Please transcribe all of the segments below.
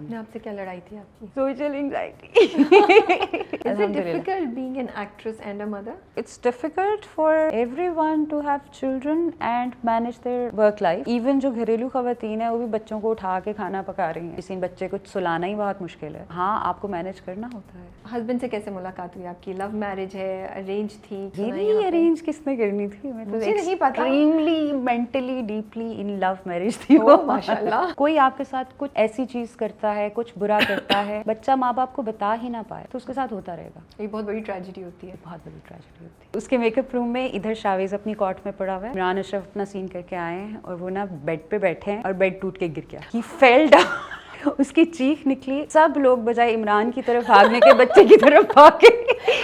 अपने आप से क्या लड़ाई थी आपकी? Social anxiety. Is it difficult being an actress and a mother? It's difficult for everyone to have children and manage their work life. Even जो घरेलू खवातीन है वो भी बच्चों को उठा के खाना पका रही हैं. किसी बच्चे को सुलाना ही बहुत मुश्किल है. हाँ, आपको मैनेज करना होता है. हस्बैंड से कैसे मुलाकात हुई आपकी? लव मैरिज है, अरेंज थी? ये नहीं अरेंज किसने करनी थी? मैं तो नहीं पता. Extremely mentally deeply in love marriage थी वो. माशाल्लाह. कोई आपके साथ कुछ ऐसी चीज करता है, कुछ बुरा करता है, बच्चा माँ बाप को बता ही ना पाए तो उसके साथ होता रहेगा. ये बहुत बड़ी ट्रेजेडी होती है. बहुत बड़ी ट्रेजेडी होती है. उसके मेकअप रूम में इधर शावेज अपनी कॉट में पड़ा हुआ है, इमरान अशरफ अपना सीन करके आए हैं और वो ना बेड पे बैठे हैं और बेड टूट के गिर गया. ही फेल डाउन. उसकी चीख निकली. सब लोग बजाय इमरान की तरफ भागने के बच्चे की तरफ भागे.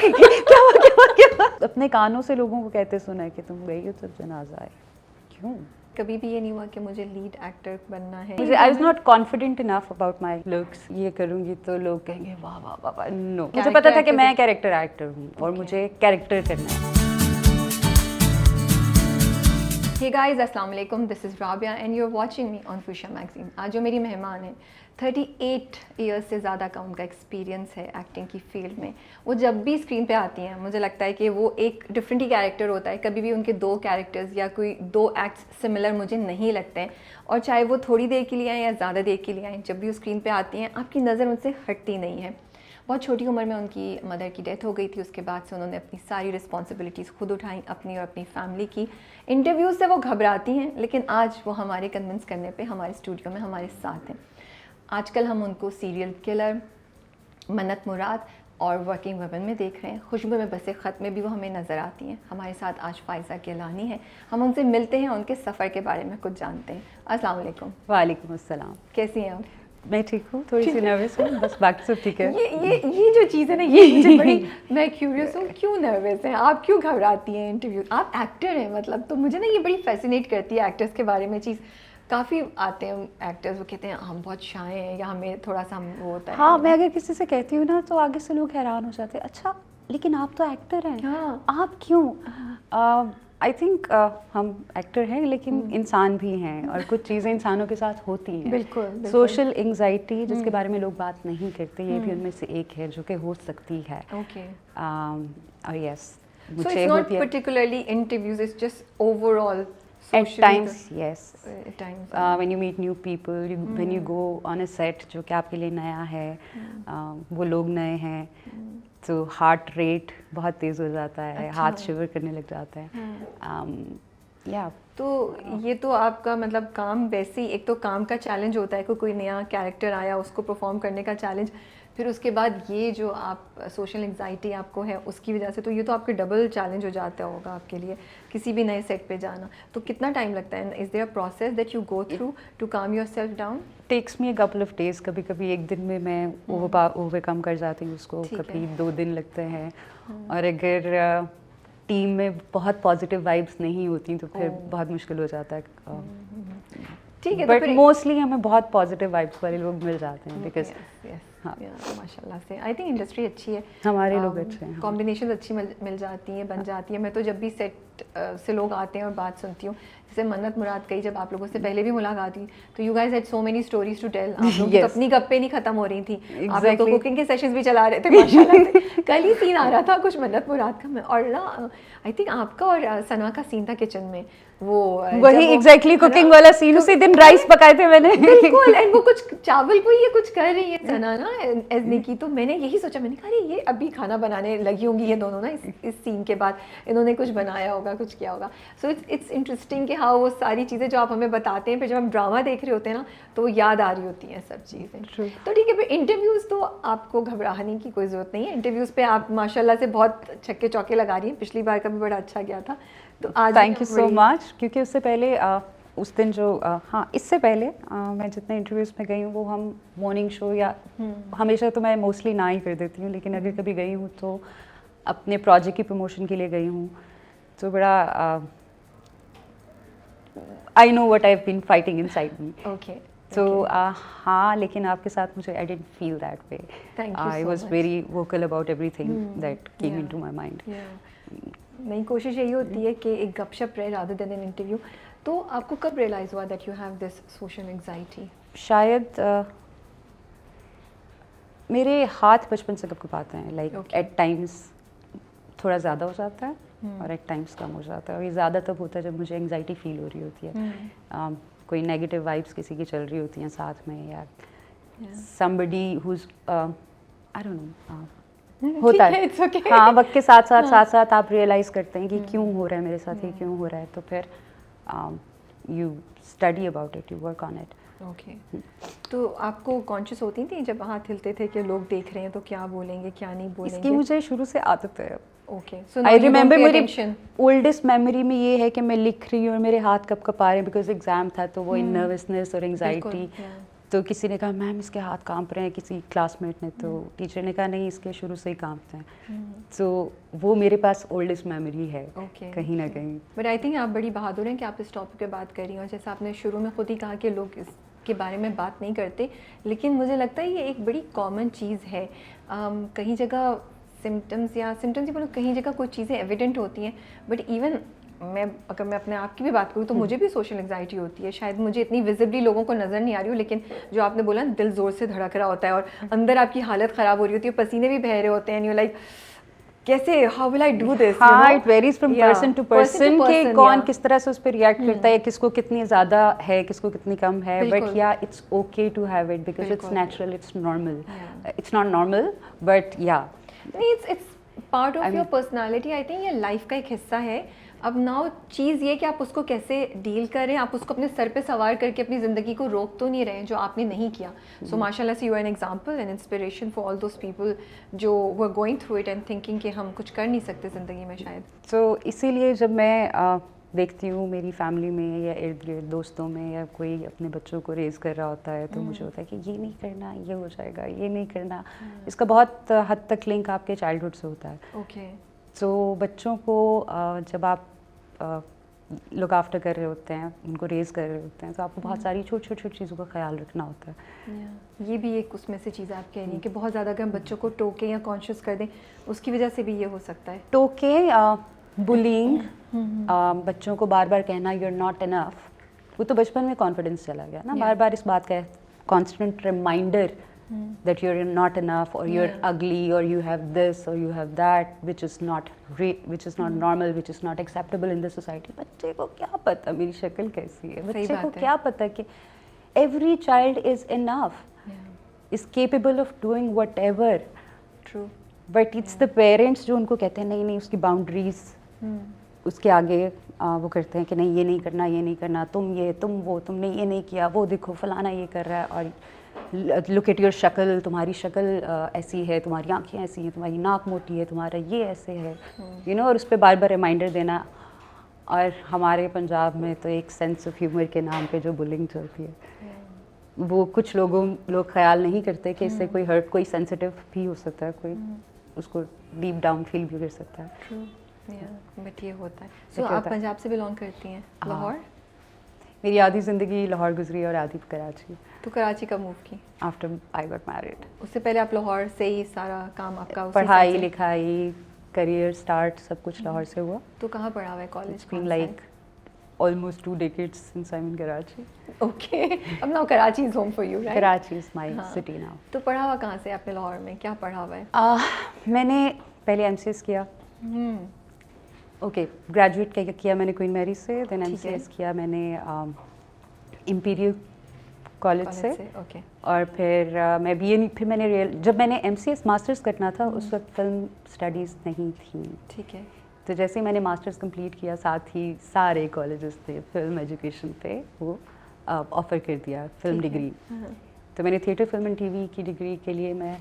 क्या अपने कानों से लोगों को कहते सुना है कि तुम गई हो तो जनाजा है. क्यों? कभी भी ये नहीं हुआ कि मुझे लीड एक्टर बनना है? I was not confident enough about my looks. ये करूंगी तो लोग कहेंगे वाह वाह वाह वाह. नो, मुझे पता था कि मैं कैरेक्टर एक्टर हूँ और मुझे कैरेक्टर करना है. Hey guys, अस्सलाम वालेकुम. This is Rabia and you are watching me on Fuchsia Magazine. आज जो मेरी मेहमान है, 38 ईयर्स से ज़्यादा का उनका एक्सपीरियंस है एक्टिंग की फील्ड में. वो जब भी स्क्रीन पे आती हैं मुझे लगता है कि वो एक डिफरेंट ही कैरेक्टर होता है. कभी भी उनके दो कैरेक्टर्स या कोई दो एक्ट्स सिमिलर मुझे नहीं लगते हैं. और चाहे वो थोड़ी देर के लिए आएँ या ज़्यादा देर के लिए आएँ, जब भी वो स्क्रीन पर आती हैं आपकी नज़र उनसे हटती नहीं है. बहुत छोटी उम्र में उनकी मदर की डेथ हो गई थी. उसके बाद से उन्होंने अपनी सारी रिस्पॉन्सिबिलिटीज़ खुद उठाई, अपनी और अपनी फैमिली की. इंटरव्यूज़ से वो घबराती हैं लेकिन आज वो हमारे कन्विंस करने पे हमारे स्टूडियो में हमारे साथ हैं. आजकल हम उनको सीरियल किलर, मन्नत मुराद और वर्किंग वुमेन में देख रहे हैं. खुशबू में बसे ख़त में भी वो हमें नज़र आती हैं. हमारे साथ आज फ़ाइज़ा गिलानी है. हम उनसे मिलते हैं, उनके सफ़र के बारे में कुछ जानते हैं. अस्सलाम वालेकुम. वालेकुम अस्सलाम. कैसी हैं आप? मैं ठीक हूँ. थोड़ी सी नर्वस हूँ बस, बाकी सब ठीक है. ये जो चीज़ है ना, ये मुझे बड़ी, मैं क्यूरियस हूँ क्यों नर्वस हैं आप? क्यों घबराती हैं इंटरव्यू? आप एक्टर हैं मतलब, तो मुझे ना ये बड़ी फैसिनेट करती है एक्टर्स के बारे में चीज़. काफ़ी आते हैं एक्टर्स, वो कहते हैं हम बहुत शाय हैं या हमें थोड़ा सा वो होता है. हाँ, मैं अगर किसी से कहती हूँ ना तो आगे से लोग हैरान हो जाते हैं. अच्छा लेकिन आप तो एक्टर हैं. हाँ. आप क्यों? आई थिंक हम एक्टर हैं लेकिन इंसान भी हैं और कुछ चीज़ें इंसानों के साथ होती हैं. बिल्कुल. सोशल एंजाइटी जिसके बारे में लोग बात नहीं करते, ये भी उनमें से एक है जो कि हो सकती है. ओके. और yes, So it's not particularly interviews, it's just overall at times, yes. At times. When you meet new people, when you go on a set जो कि आपके लिए नया है, वो लोग नए हैं, तो हार्ट रेट बहुत तेज़ हो जाता है. अच्छा. हाथ शिवर करने लग जाता है. या तो ये तो आपका मतलब काम वैसे ही, एक तो काम का चैलेंज होता है कि कोई नया कैरेक्टर आया उसको परफॉर्म करने का चैलेंज, फिर उसके बाद ये जो आप सोशल एंजाइटी आपको है उसकी वजह से, तो ये तो आपके डबल चैलेंज हो जाता होगा आपके लिए किसी भी नए सेट पे जाना. तो कितना टाइम लगता है? Is there a process that you go through to calm yourself down? Takes me a couple of days. कभी कभी एक दिन में मैं ओवरकम कर जाती हूँ उसको, कभी 2 दिन लगते हैं. और अगर टीम में बहुत पॉजिटिव वाइब्स नहीं होती तो फिर बहुत मुश्किल हो जाता है. ठीक है. बट मोस्टली हमें बहुत पॉजिटिव वाइब्स वाले लोग मिल जाते हैं बिकॉज हाँ, माशाल्लाह से आई थिंक इंडस्ट्री अच्छी है. हमारे लोग अच्छे हैं. कॉम्बिनेशन अच्छी मिल जाती हैं, बन जाती है. मैं तो जब भी सेट से लोग आते हैं और बात सुनती हूँ, जैसे मन्नत मुराद कही, जब आप लोगों से पहले भी मुलाकात हुई तो you guys had so many stories to tell. आप लोग तो अपनी गप्पे नहीं खत्म हो रही थी. आप लोग तो कुकिंग के सेशंस भी चला रहे थे माशाल्लाह से. कल ही सीन आ रहा था कुछ मन्नत मुराद का, और ना आई थिंक आपका और सना का सीन था किचन में. वो वही एग्जैक्टली कुकिंग वाला सीन. उसी दिन राइस पकाए थे मैंने. बिल्कुल. एंड वो कुछ चावल को ये कुछ कर रही है सना ना एजनी की, तो मैंने यही सोचा, मैंने कहा ये अभी खाना बनाने लगी होंगी ये दोनों ना, इस सीन के बाद इन्होंने कुछ बनाया होगा, कुछ किया होगा. सो इट्स इंटरेस्टिंग कि हाँ वो सारी चीज़ें जो आप हमें बताते हैं, फिर जब हम ड्रामा देख रहे होते हैं ना तो याद आ रही होती हैं सब चीज़ें. तो ठीक है, फिर इंटरव्यूज़ तो आपको घबराने की कोई ज़रूरत नहीं है. इंटरव्यूज़ पे आप माशाल्लाह से बहुत छक्के चौके लगा रही हैं. पिछली बार का भी बड़ा अच्छा गया था. तो आज थैंक यू सो मच. क्योंकि उससे पहले उस दिन जो हाँ इससे पहले मैं जितने इंटरव्यूज़ में गई हूँ वो हम मॉर्निंग शो या हमेशा तो मैं मोस्टली ना ही कर देती हूँ, लेकिन अगर कभी गई हूँ तो अपने प्रोजेक्ट की प्रमोशन के लिए गई हूँ. तो बड़ा I know what I have been fighting inside me. Okay. तो हाँ, लेकिन आपके साथ मुझे I didn't feel that way. I was very vocal about everything that came into my mind. मेरी कोशिश यही होती है कि एक गपशप रहे रादर देन एन इंटरव्यू. तो आपको कब रियलाइज़ हुआ that you have this social anxiety? शायद मेरे हाथ बचपन से कँपाते हैं, लाइक Okay. एट टाइम्स थोड़ा ज़्यादा हो जाता है और एट टाइम्स कम हो जाता है, और ये ज़्यादा तब होता है जब मुझे एंग्जाइटी फील हो रही होती है, कोई नेगेटिव वाइब्स किसी की चल रही होती हैं साथ में, या somebody who's I don't know, होता है। It's okay. हाँ, वक्त के साथ साथ आप रियलाइज़ करते हैं कि क्यों हो रहा है मेरे साथ, ये क्यों हो रहा है, तो फिर you study about it, you work on it. Okay, तो आपको कॉन्शियस होती थी जब हाथ हिलते थे कि लोग देख रहे हैं तो क्या बोलेंगे क्या नहीं बोलेंगे? इसकी मुझे शुरू से आदत है। ओके, सो आई रिमेंबर मेरी ओल्डेस्ट मेमोरी में ये है कि मैं लिख रही हूँ और मेरे हाथ कब कँपा रहे हैं, बिकॉज एग्जाम था, तो वो नर्वसनेस और एंग्जाइटी, तो किसी ने कहा मैम इसके हाथ कांप रहे हैं, किसी क्लासमेट ने, तो टीचर ने कहा नहीं इसके शुरू से ही कांपते हैं, तो वो मेरे पास ओल्डेस्ट मेमोरी है कहीं ना कहीं। बट आई थिंक आप बड़ी बहादुर हैं कि आप इस टॉपिक पे बात कर रही हैं, और जैसा आपने शुरू में खुद ही कहा कि लोग इसके बारे में बात नहीं करते, लेकिन मुझे लगता है ये एक बड़ी कॉमन चीज़ है। कहीं जगह सिम्टम्स ही बोलो, कहीं जगह कोई चीज़ें एविडेंट होती हैं, बट इवन अगर मैं अपने आप की भी बात करूँ तो मुझे भी सोशल एंग्जाइटी होती है। शायद मुझे इतनी विजिबली लोगों को नज़र नहीं आ रही हो, लेकिन जो आपने बोला दिल ज़ोर से धड़क रहा होता है और अंदर आपकी हालत ख़राब हो रही होती है, पसीने भी बह रहे होते हैं, यू लाइक कैसे, how will I do this? हाँ, it varies from person to person कि कौन किस तरह से उस पर रिएक्ट करता है, किसको कितनी ज़्यादा है, किसको कितनी कम है, but yeah it's okay to have it because it's natural, it's normal, it's not normal but yeah it's part of your personality. I think ये लाइफ का एक हिस्सा है। अब नाउ चीज़ ये कि आप उसको कैसे डील करें, आप उसको अपने सर पे सवार करके अपनी ज़िंदगी को रोक तो नहीं रहे हैं जो आपने नहीं किया। सो माशाल्लाह से you are an example and inspiration for all those people जो were going through it and thinking कि हम कुछ कर नहीं सकते ज़िंदगी में शायद। तो इसीलिए जब मैं देखती हूँ मेरी फैमिली में या इर्द गिर्द दोस्तों में या कोई अपने बच्चों को रेज़ कर रहा होता है, तो मुझे होता है कि ये नहीं करना, ये हो जाएगा, ये नहीं करना। इसका बहुत हद तक लिंक आपके चाइल्डहुड से होता है। ओके, तो बच्चों को जब आप लुक आफ्टर कर रहे होते हैं, उनको रेज़ कर रहे होते हैं, तो आपको बहुत सारी छोटी छोटी चीज़ों का ख्याल रखना होता है। ये भी एक उसमें से चीज़ आप कह रही हैं कि बहुत ज़्यादा अगर हम बच्चों को टोके या कॉन्शियस कर दें, उसकी वजह से भी ये हो सकता है। टोके, बुलिंग, बच्चों को बार बार कहना यू आर नॉट इनफ, वो तो बचपन में कॉन्फिडेंस चला गया ना, बार बार इस बात का constant reminder that you're not enough or you're ugly or you have this or you have that which is not normal, which is not acceptable in the society। बच्चे को क्या पता मेरी शक्ल कैसी है, बच्चे को क्या पता कि every child is enough, is capable of doing whatever। True। but it's the parents जो उनको कहते हैं नहीं नहीं उसकी boundaries, उसके आगे वो करते हैं कि नहीं ये नहीं करना, ये नहीं करना, तुम ये तुम वो, तुमने ये नहीं किया, वो देखो फलाना ये कर रहा है, और लुक एट योर शक्ल, तुम्हारी शक्ल ऐसी है, तुम्हारी आंखें ऐसी हैं, तुम्हारी नाक मोटी है, तुम्हारा ये ऐसे है, यू नो, और उस पर बार बार रिमाइंडर देना। और हमारे पंजाब में तो एक सेंस ऑफ ह्यूमर के नाम पे जो बुलिंग चलती है, वो कुछ लोग ख्याल नहीं करते कि इससे कोई हर्ट, कोई सेंसिटिव भी हो सकता है, कोई उसको डीप डाउन फील भी कर सकता है। बट ये होता है। सो आप पंजाब से बिलोंग करती हैं? लाहौर? मेरी आधी ज़िंदगी लाहौर गुजरी और आधी कराची। तो कराची कब मूव की? After I got married. उससे पहले आप लाहौर से ही सारा काम आपका? पढ़ाई लिखाई, करियर स्टार्ट सब कुछ लाहौर से हुआ। तो कहाँ पढ़ा हुआ है college? Like almost 2 decades since I'm in Karachi. Okay. अब now Karachi is home for you, right? Karachi is my city now. तो पढ़ा हुआ कहाँ से आपने लाहौर में? क्या पढ़ा हुआ है? मैंने पहले MCS किया। ओके, ग्रेजुएट किया मैंने क्वीन मैरी से, देन MCS किया मैंने इंपीरियल कॉलेज से। ओके। और फिर मैं BA, फिर मैंने जब मैंने MCS मास्टर्स करना था उस वक्त फिल्म स्टडीज़ नहीं थी। ठीक है। तो जैसे ही मैंने मास्टर्स कंप्लीट किया, साथ ही सारे कॉलेजेस थे फिल्म एजुकेशन पे वो ऑफ़र कर दिया फिल्म डिग्री। तो मैंने थिएटर फिल्म एंड टीवी की डिग्री के लिए मैं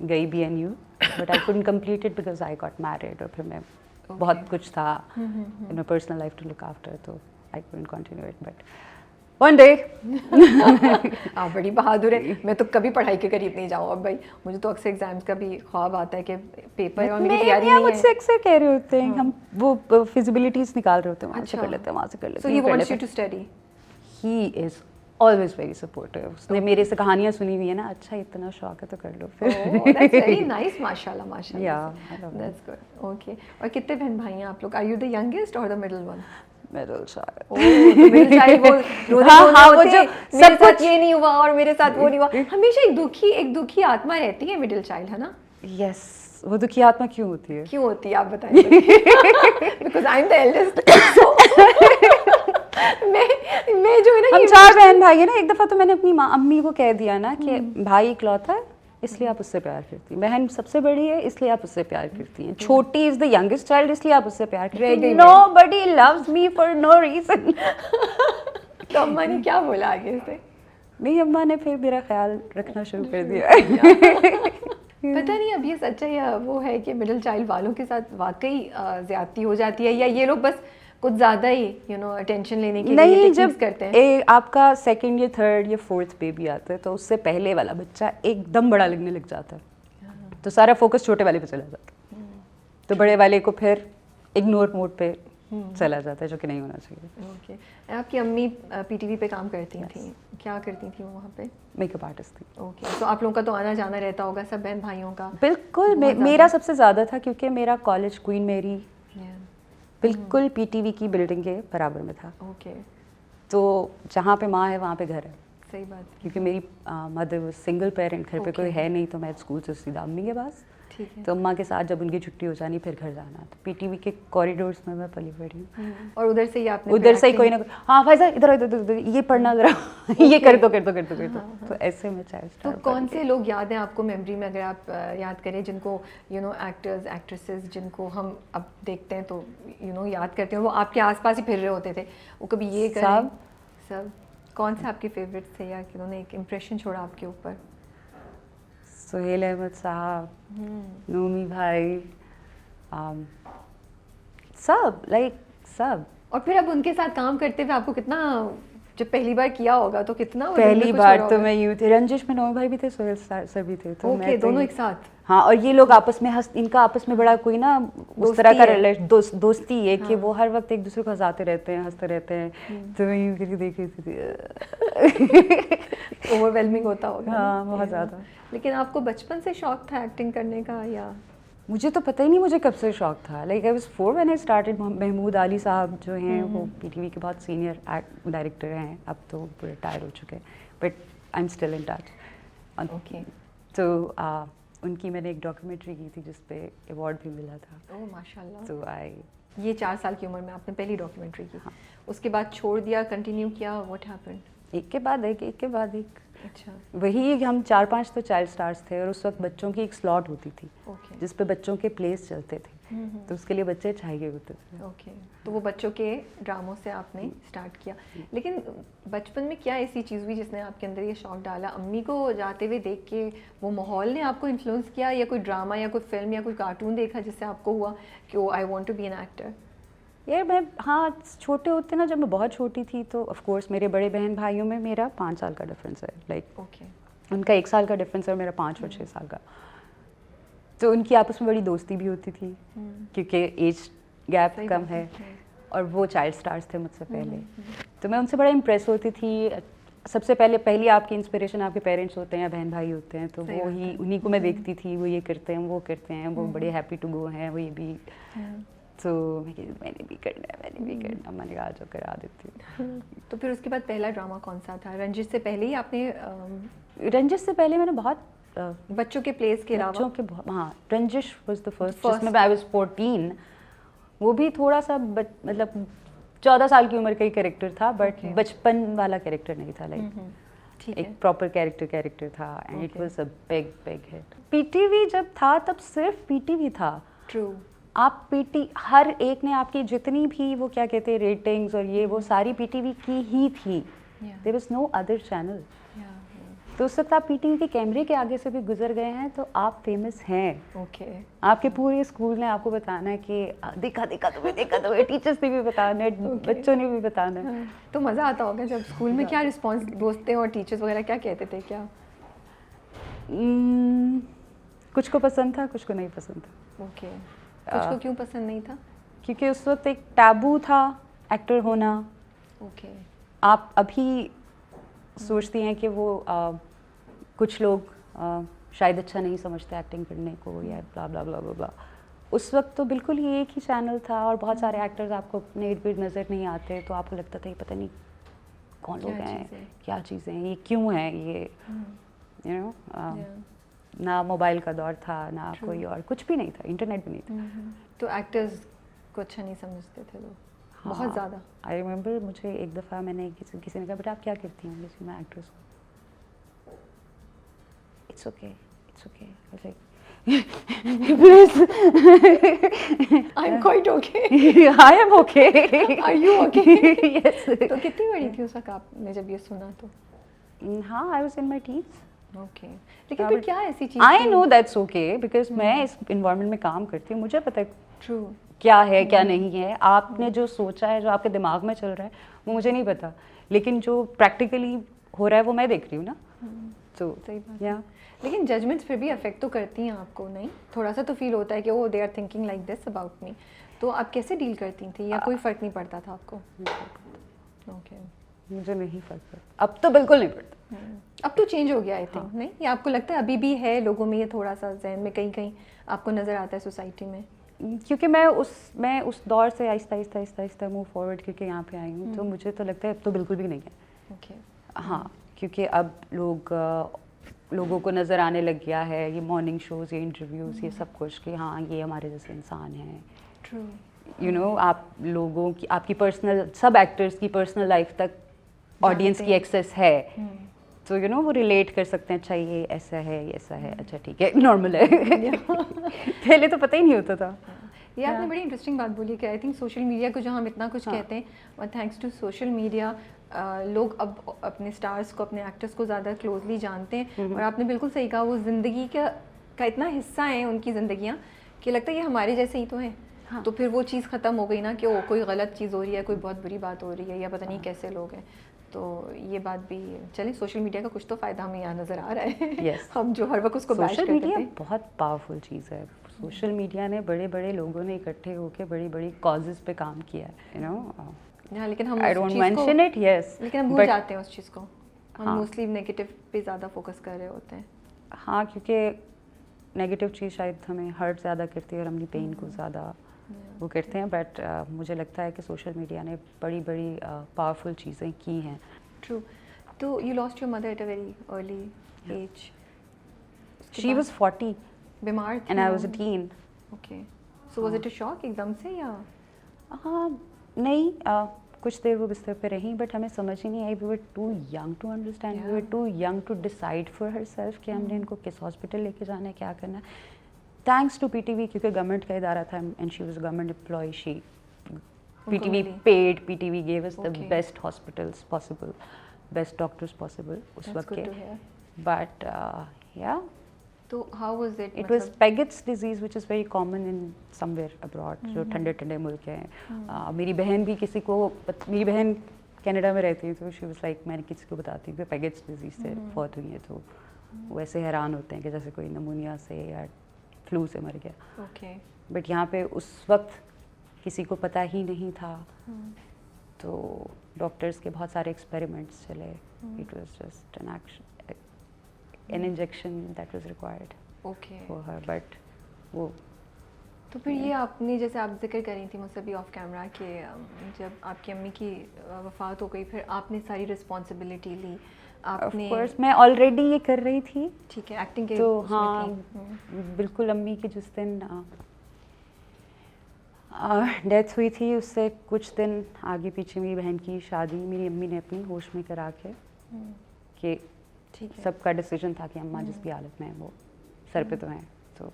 गई BNU, but I couldn't complete it because I got married, और फिर मैं बहुत कुछ था in my personal life to look after, तो I couldn't continue it, but one day. आप बड़ी बहादुर है। मैं तो कभी पढ़ाई के करीब नहीं जाऊँ अब भाई, मुझे तो अक्सर एग्जाम्स का भी ख्वाब आता है कि पेपर और मेरी तैयारी नहीं है। मुझसे अक्सर कह रहे होते हैं हम वो फिजिबिलिटीज निकाल रहे होते हैं, वहाँ से कर लेते हैं, वहाँ से कर लेते हैं। So he wants you to study? He is always very supportive. उसने मेरे से कहानियाँ सुनी हुई है ना, अच्छा इतना शौक है तो कर लो फिर। Oh, that's very nice, माशाल्लाह माशाल्लाह। Yeah, I love that's good. Okay. और कितने बहन भाई हैं आप लोग? Are you the youngest or the middle one? Middle child. तो मिडिल चाइल्ड वो हाँ, वो जो मेरे सब साथ कुछ ये नहीं हुआ और मेरे साथ वो नहीं हुआ, हमेशा एक दुखी आत्मा रहती है मिडिल चाइल्ड, है ना? यस, वो दुखी आत्मा क्यों होती है? क्यों होती है आप बताइए? Because I am the eldest. मैं जो है ना, हम 4 बहन भाई है ना। एक दफा तो मैंने अपनी अम्मी को कह दिया ना कि भाई इकलौता है इसलिए आप उससे प्यार करती हैं, बहन सबसे बड़ी है इसलिए आप उससे प्यार करती हैं, छोटी इज द यंगेस्ट चाइल्ड इसलिए आप उससे प्यार करती हैं। Nobody loves me for no reason. तो अम्मा ने क्या बोला आगे से? नहीं, अम्मा ने फिर मेरा ख्याल रखना शुरू कर दिया। पता नहीं अब ये सच्चा या वो है कि मिडिल चाइल्ड वालों के साथ वाकई ज्यादती हो जाती है, या ये लोग बस कुछ ज़्यादा ही अटेंशन लेने के लिए नहीं, जब करते हैं। आपका सेकंड या थर्ड या फोर्थ बेबी आता है तो उससे पहले वाला बच्चा एकदम बड़ा लगने लग जाता है, तो सारा फोकस छोटे वाले पे चला जाता है, तो बड़े वाले को फिर इग्नोर मोड पे चला जाता है, जो कि नहीं होना चाहिए। ओके, आपकी अम्मी पीटीवी पे काम करती थी, क्या करती थी वो वहाँ पे? मेकअप आर्टिस्ट थी। ओके, तो आप लोगों का तो आना जाना रहता होगा सब बहन भाइयों का? बिल्कुल, मेरा सबसे ज़्यादा था क्योंकि मेरा कॉलेज क्वीन मेरी बिल्कुल पीटीवी की बिल्डिंग के बराबर में था। ओके, तो जहाँ पे माँ है वहाँ पे घर है। सही बात। क्योंकि मेरी मदर सिंगल पेरेंट, घर पे कोई है नहीं, तो मैं स्कूल से सीधा अम्मी के पास, ठीक है। तो अम्मा के साथ जब उनकी छुट्टी हो जानी फिर घर जाना, तो पीटीवी के कॉरिडोर्स में मैं पली बड़ी हूँ। और उधर से ही आपने उधर से ही कोई ना कोई, हाँ फैजा इधर इधर इधर ये पढ़ना जरा, ये कर दो। तो ऐसे में चाइल्ड स्टार। तो कौन से लोग याद हैं आपको मेमोरी में, अगर आप याद करें, जिनको एक्टर्स एक्ट्रेसेस जिनको हम अब देखते हैं तो याद करते हैं, वो आपके आसपास ही फिर रहे होते थे, वो कभी ये करें? सब कौन से आपके फेवरेट्स थे या किन्होंने एक इम्प्रेशन छोड़ा आपके ऊपर? सुहेल अहमद साहब, नूमी भाई, सब। और फिर अब उनके साथ काम करते हुए आपको कितना, जब पहली बार किया होगा तो कितना पहली बार तो मैं यूँ थी, रंजिश में नूमी भाई भी थे, सुहेल सर भी थे, तो मैं दोनों एक साथ। हाँ, और ये लोग आपस में इनका आपस में बड़ा कोई ना उस तरह का दोस्ती है कि वो हर वक्त एक दूसरे को हंसाते रहते हैं, हंसते रहते हैं, तो मैं यूँ करके देख रही थी। ओवरवेलमिंग होता होगा। हाँ, बहुत ज़्यादा। लेकिन आपको बचपन से शौक था एक्टिंग करने का या? मुझे तो पता ही नहीं मुझे कब से शौक था, like I was 4 when I started. Mahmood Ali साहब जो हैं वो पीटीवी के बहुत सीनियर डायरेक्टर हैं, अब तो वो रिटायर हो चुके हैं, but I am still in touch. Okay, तो उनकी मैंने एक डॉक्यूमेंट्री की थी जिस पे अवार्ड भी मिला था। ओह माशाल्लाह। तो ये 4 साल की उम्र में आपने पहली डॉक्यूमेंट्री की? हाँ। उसके बाद छोड़ दिया, कंटिन्यू किया, व्हाट हैपेंड? एक के बाद एक। अच्छा। वही हम 4-5 तो चाइल्ड स्टार्स थे, और उस वक्त बच्चों की एक स्लॉट होती थी जिस पे बच्चों के प्लेस चलते थे, तो उसके लिए बच्चे चाहिए होते थे। ओके, तो वो बच्चों के ड्रामों से आपने स्टार्ट किया। लेकिन बचपन में क्या ऐसी चीज़ हुई जिसने आपके अंदर ये शौक डाला? अम्मी को जाते हुए देख के वो माहौल ने आपको इन्फ्लुएंस किया, या कोई ड्रामा या कोई फिल्म या कोई कार्टून देखा जिससे आपको हुआ कि oh I want to be an actor? यार मैं, हाँ, छोटे होते ना, जब मैं बहुत छोटी थी तो ऑफ कोर्स मेरे बड़े बहन भाइयों में मेरा 5 साल का डिफरेंस है, लाइक ओके, उनका 1 साल का डिफरेंस है और मेरा 5 और 6 साल का, तो उनकी आपस में बड़ी दोस्ती भी होती थी क्योंकि एज गैप कम है, और वो चाइल्ड स्टार्स थे मुझसे पहले, तो मैं उनसे बड़ा इम्प्रेस होती थी। सबसे पहली आपकी इंस्पिरेशन आपके पेरेंट्स होते हैं या बहन भाई होते हैं, तो वो ही उन्हीं को मैं देखती थी, वो ये करते हैं, वो करते हैं, वो बड़े हैप्पी टू गो हैं, वो ये भी, तो मैंने भी करना, मैंने कहा जो करा देती हूँ। तो फिर उसके बाद पहला ड्रामा कौन सा था? रंजिश से पहले ही आपने? रंजिश से पहले मैंने बहुत बच्चों के प्लेस के अलावा? हाँ, रंजिश वाज द फर्स्ट जिसमें आई वाज 14। वो भी थोड़ा सा मतलब 14 साल की उम्र का ही कैरेक्टर था, बट बचपन वाला कैरेक्टर नहीं था, लाइक एक प्रॉपर कैरेक्टर था, and it was a big hit. PTV जब था तब सिर्फ पीटीवी था। ट्रू। आप हर एक ने आपकी जितनी भी वो क्या कहते हैं रेटिंग्स और ये वो सारी पीटीवी की ही थी, there was no other channel. तो उस वक्त आप पीटीवी के कैमरे के आगे से भी गुजर गए हैं तो आप फेमस हैं। ओके, आपके पूरे स्कूल ने आपको बताना है कि देखा तुम्हें, टीचर्स ने भी बताना है, बच्चों ने भी बताना है। तो मज़ा आता होगा जब स्कूल में? क्या रिस्पॉन्स दोस्तें और टीचर्स वगैरह क्या कहते थे? क्या कुछ को पसंद था, कुछ को नहीं पसंद था। ओके, कुछ को क्यों पसंद नहीं था? क्योंकि उस वक्त एक टैबू था एक्टर होना। ओके, आप अभी सोचती हैं कि वो कुछ लोग शायद अच्छा नहीं समझते एक्टिंग करने को, या ब्ला ब्ला ब्ला ब्ला ब्ला, उस वक्त तो बिल्कुल ही एक ही चैनल था और बहुत सारे एक्टर्स आपको अपने इर्द गिर्द नज़र नहीं आते, तो आपको लगता था ये पता नहीं कौन लोग हैं, क्या चीज़ें हैं, ये क्यों हैं, ये यू नो ना मोबाइल का दौर था, ना कोई और कुछ भी नहीं था, इंटरनेट भी नहीं था। तो एक्टर्स को अच्छा नहीं समझते थे लोग, बहुत ज़्यादा। आई रिमेंबर मुझे एक दफ़ा मैंने किसी ने कहा बेटा आप क्या करती हैं, जैसे मैं एक्ट्रेस हूँ। It's okay, it's okay, like I am quite okay, I am okay, are you okay? Yes. तो कितनी बड़ी थी उस वक्त आपने जब ये सुना तो? हाँ, I was in my teens. Okay, लेकिन फिर क्या ऐसी चीज़? I know that's okay because मैं इस इन्वायरमेंट में काम करती हूँ, मुझे पता है ट्रू क्या है क्या नहीं है। आपने जो सोचा है, जो आपके दिमाग में चल रहा है, वो मुझे नहीं पता, लेकिन जो प्रैक्टिकली हो रहा है वो मैं देख रही हूँ ना। तो सही बात या है। लेकिन जजमेंट्स फिर भी अफेक्ट तो करती हैं आपको, नहीं? थोड़ा सा तो फील होता है कि oh they are thinking like this about me. तो आप कैसे डील करती थी, या कोई फ़र्क नहीं पड़ता था आपको? ओके, मुझे नहीं फर्क पड़ता, अब तो बिल्कुल नहीं पड़ता। अब तो चेंज हो गया आई थिंक, नहीं? या आपको लगता है अभी भी है लोगों में ये थोड़ा सा जहन में, कहीं कहीं आपको नज़र आता है सोसाइटी में? क्योंकि मैं उस दौर से आहिस्ता मूव फॉरवर्ड करके यहाँ पे आई हूँ, तो मुझे तो लगता है अब तो बिल्कुल भी नहीं है। ओके, हाँ, क्योंकि अब लोगों को नज़र आने लग गया है ये मॉर्निंग शोज़, ये इंटरव्यूज़, ये सब कुछ कि हाँ ये हमारे जैसे इंसान हैं। ट्रू। यू नो, आप लोगों की, आपकी पर्सनल, सब एक्टर्स की पर्सनल लाइफ तक ऑडियंस की एक्सेस है, तो यू नो वो रिलेट कर सकते हैं, अच्छा ये ऐसा है, ये ऐसा है, अच्छा ठीक है, नॉर्मल है। पहले तो पता ही नहीं होता था। ये आपने बड़ी इंटरेस्टिंग बात बोली कि आई थिंक सोशल मीडिया को जो हम इतना कुछ कहते हैं, और थैंक्स टू सोशल मीडिया लोग अब अपने स्टार्स को, अपने एक्टर्स को ज़्यादा क्लोजली जानते हैं। और आपने बिल्कुल सही कहा, वो ज़िंदगी का इतना हिस्सा है उनकी ज़िंदगियाँ कि लगता है ये हमारे जैसे ही तो हैं। हाँ। तो फिर वो चीज़ ख़त्म हो गई ना कि ओ कोई गलत चीज़ हो रही है, कोई बहुत बुरी बात हो रही है, या पता नहीं कैसे लोग हैं। तो ये बात भी चलिए, सोशल मीडिया का कुछ तो फ़ायदा हमें यहाँ नज़र आ रहा है। yes. हम जो हर वक्त उसको बैश सोशल करते मीडिया थे। बहुत पावरफुल चीज़ है। सोशल मीडिया ने बड़े बड़े लोगों ने इकट्ठे होकर बड़ी बड़ी कॉजेज़ पे काम किया है, यू नो। हाँ, लेकिन हम I don't mention it, yes, लेकिन हम भूल जाते हैं उस चीज़ को। हम हाँ, मोस्टली नेगेटिव पे ज़्यादा फोकस कर रहे होते हैं। हाँ, क्योंकि नेगेटिव चीज़ शायद हमें हर्ट ज़्यादा करती है और अपनी पेन को ज़्यादा वो करते हैं, बट मुझे लगता है कि सोशल मीडिया ने बड़ी बड़ी पावरफुल चीज़ें की हैं। ट्रू। तो you lost your mother at a very early age. She was 40 बीमार थी and I was a teen. Okay, so was it a shock एकदम से, या? हाँ, नहीं, कुछ देर वो बिस्तर पे रही, बट हमें समझ ही नहीं आई। We were too young to understand, we were too young to decide for herself कि हमने इनको किस हॉस्पिटल लेके जाना है, क्या करना है। थैंक्स टू पीटीवी, क्योंकि गवर्नमेंट का इदारा था and she was a government employ, she PTV paid, PTV gave us the best hospitals possible, best doctors possible उस वक्त के, but yeah. तो how was it? It was Paget's disease, which is very common in somewhere abroad, जो ठंडे ठंडे मुल्क हैं। मेरी बहन भी किसी को, मेरी बहन कनाडा में रहती है, तो शी वाज लाइक, मैंने किसी को बताती हूँ कि Paget's disease से फौत हुई है, तो वो ऐसे हैरान होते हैं कि जैसे कोई नमूनिया से या फ्लू से मर गया। ओके, बट यहाँ पे उस वक्त किसी को पता ही नहीं था, तो डॉक्टर्स के बहुत सारे एक्सपेरिमेंट्स चले। It was just an injection that was required for her, but वो। तो फिर ये आपने, जैसे आप जिक्र कर रही थी मुझसे भी ऑफ कैमरा, कि जब आपकी अम्मी की वफ़ात हो गई, फिर आपने सारी रिस्पॉन्सिबिलिटी ली आपने? ऑफ कोर्स, मैं ऑलरेडी ये कर रही थी, ठीक है, एक्टिंग के तो हाँ बिल्कुल। अम्मी की जिस दिन डेथ हुई थी, उससे कुछ दिन आगे पीछे मेरी बहन की शादी मेरी अम्मी ने अपनी होश में करा के, कि सबका डिसीजन था कि अम्मा जिस भी हालत में है वो सर पे तो हैं, तो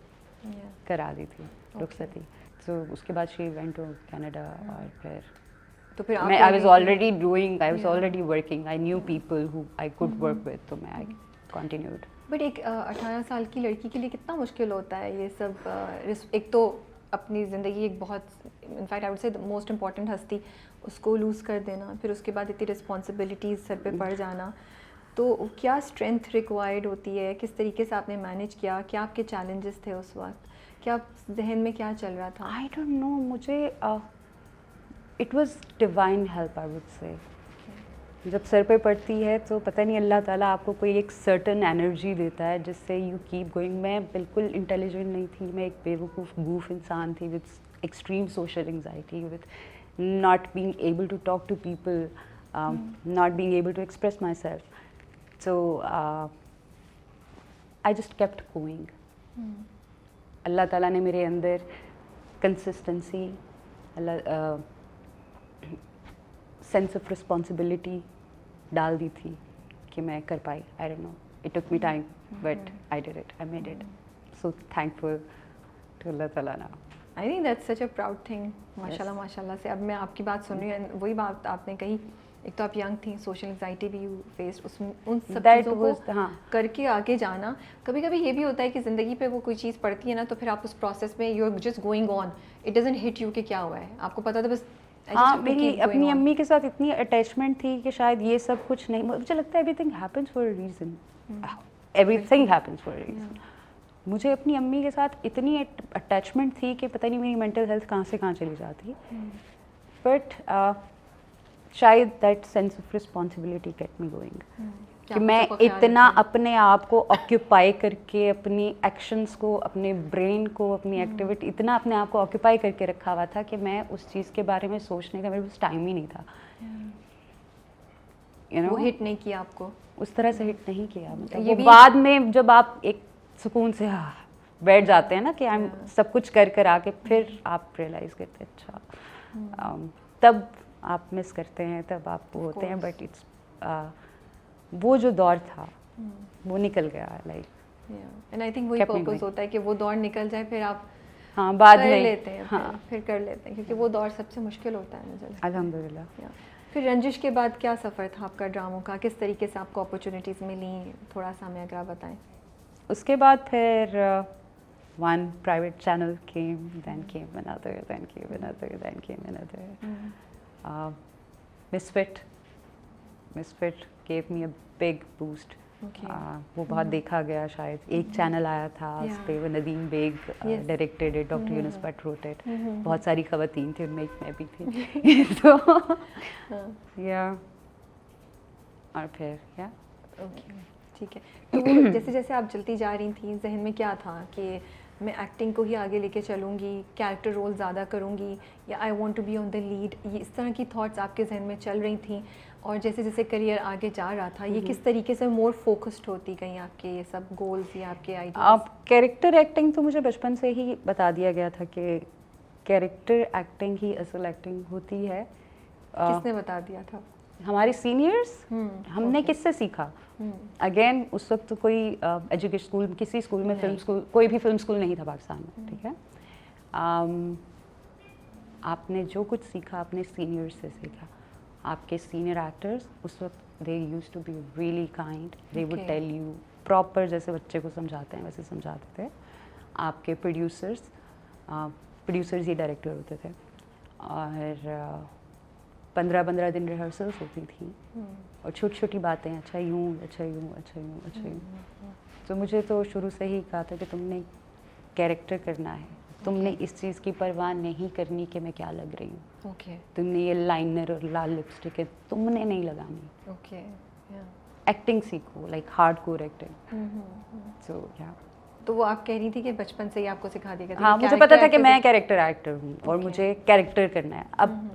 करा दी थी, रुखसती। तो उसके बाद शी वेंट टू कनाडा, और फिर मैं I was already doing, I was already working, I knew people who I could work with, तो मैं आई कंटिन्यूड। बट एक 18 साल की लड़की के लिए कितना मुश्किल होता है ये सब? एक तो अपनी ज़िंदगी एक बहुत, in fact I would say most important हस्ती, उसको लूज़ कर देना, फिर उसके बाद इतनी रिस्पॉन्सिबिलिटीज़ सर पे पड़ जाना, तो क्या स्ट्रेंथ रिक्वायर्ड होती है? किस तरीके से आपने मैनेज किया? क्या आपके चैलेंजेस थे उस वक्त? क्या जहन में क्या चल रहा था? आई डोंट नो, मुझे it was divine help, I would say. जब सर पे पड़ती है तो पता नहीं अल्लाह ताला आपको कोई एक सर्टन एनर्जी देता है जिससे यू कीप गोइंग। मैं बिल्कुल इंटेलिजेंट नहीं थी, मैं एक बेवकूफ़ गूफ इंसान थी with extreme social anxiety, with not being able to talk to people, not being able to express myself. So I just kept going. Allah ताला ने मेरे अंदर कंसिस्टेंसी, सेंस ऑफ रिस्पॉन्सिबिलिटी डाल दी थी कि मैं कर पाई। I don't know, it took me time but I did it, I made it. So thankful to Allah ताला now. I think that's such a proud thing. माशाल्लाह माशाल्लाह से अब मैं आपकी बात सुन रही हूँ, वही बात आपने कही, एक तो आप यंग थी, सोशल एंजाइटी भी यू फेस्ड, उन सब चीज़ों को करके आगे जाना। कभी कभी ये भी होता है कि ज़िंदगी पे वो कोई चीज़ पड़ती है ना, तो फिर आप उस प्रोसेस में you are just going on, it doesn't hit you कि क्या हुआ है, आपको पता था बस। हाँ, मेरी अपनी अम्मी के साथ इतनी अटैचमेंट थी कि शायद ये सब कुछ नहीं, मुझे लगता है everything happens for a reason, everything happens for a reason. मुझे अपनी अम्मी के साथ इतनी अटैचमेंट थी कि पता नहीं मेरी मेंटल हेल्थ कहाँ से कहाँ चली जाती। बट शायद that sense of responsibility kept me going, कि मैं इतना अपने आप को ऑक्यूपाई करके, अपनी एक्शंस को, अपने ब्रेन को, अपनी एक्टिविटी, इतना अपने आप को ऑक्यूपाई करके रखा हुआ था कि मैं उस चीज़ के बारे में सोचने का मेरे पास टाइम ही नहीं था। You know? वो हिट नहीं किया आपको उस तरह से, हिट नहीं किया। मतलब वो बाद में जब आप एक सुकून से बैठ जाते हैं ना कि हम सब कुछ कर आके, फिर आप रियलाइज़ करते हैं अच्छा, तब आप मिस करते हैं, तब आप वो होते हैं। बट इट्स वो जो दौर था वो निकल गया, लाइक एंड आई थिंक वही पर्पस होता है कि वो दौर निकल जाए, फिर आप बाद कर में लेते हैं, फिर कर लेते हैं, क्योंकि वो दौर सबसे मुश्किल होता है मुझे। अल्हम्दुलिल्लाह। फिर रंजिश के बाद क्या सफ़र था आपका ड्रामों का, किस तरीके से आपको अपॉर्चुनिटीज़ मिली, थोड़ा सा हमें अगर आप बताएं। उसके बाद फिर one private channel came, then came another, then came another, then came another. Misfit gave me a big boost. Okay. वो बहुत देखा गया शायद। एक चैनल आया था, उस पे वो नदीम बेग डायरेक्टेड है, doctor Yunus Bhatt wrote it. बहुत सारी खवातीन थी उनमें, एक मैं भी थी। तो या और फिर या ओके, ठीक है। तो जैसे जैसे आप चलती जा रही थी, जहन में क्या था कि मैं एक्टिंग को ही आगे लेके चलूँगी, कैरेक्टर रोल ज़्यादा करूँगी, या I want to be on the lead, ये इस तरह की थॉट्स आपके जहन में चल रही थी? और जैसे जैसे करियर आगे जा रहा था, ये किस तरीके से मोर फोकस्ड होती गई आपके ये सब गोल्स या आपके आइडियाज? आप कैरेक्टर एक्टिंग तो मुझे बचपन से ही बता दिया गया था कि कैरेक्टर एक्टिंग ही असल एक्टिंग होती है। किसने बता दिया था? हमारे सीनियर्स। हमने किससे सीखा? अगेन उस वक्त तो कोई एजुकेशन स्कूल, किसी स्कूल में फिल्म स्कूल, कोई भी फिल्म स्कूल नहीं था पाकिस्तान में, ठीक है। आपने जो कुछ सीखा अपने सीनियर्स से सीखा। आपके सीनियर एक्टर्स उस वक्त they used to be really kind, they would tell you proper, जैसे बच्चे को समझाते हैं वैसे समझाते थे। आपके प्रोड्यूसर्स ये डायरेक्टर होते थे, और 15-15 दिन रिहर्सल्स होती थी, और छोटी छोटी बातें, अच्छा यूँ, अच्छा यूँ, अच्छा यूँ, अच्छा यूँ। तो मुझे तो शुरू से ही कहा था कि तुमने कैरेक्टर करना है, तुमने इस चीज़ की परवाह नहीं करनी कि मैं क्या लग रही हूँ। तुमने ये लाइनर और लाल लिपस्टिक है तुमने नहीं लगानी। एक्टिंग सीखो, लाइक हार्डकोर एक्टिंग। सो या तो वो आप कह रही थी कि बचपन से ही आपको सिखा दिया गया था? हाँ, मुझे पता था कि मैं कैरेक्टर एक्टर हूँ और मुझे कैरेक्टर करना है।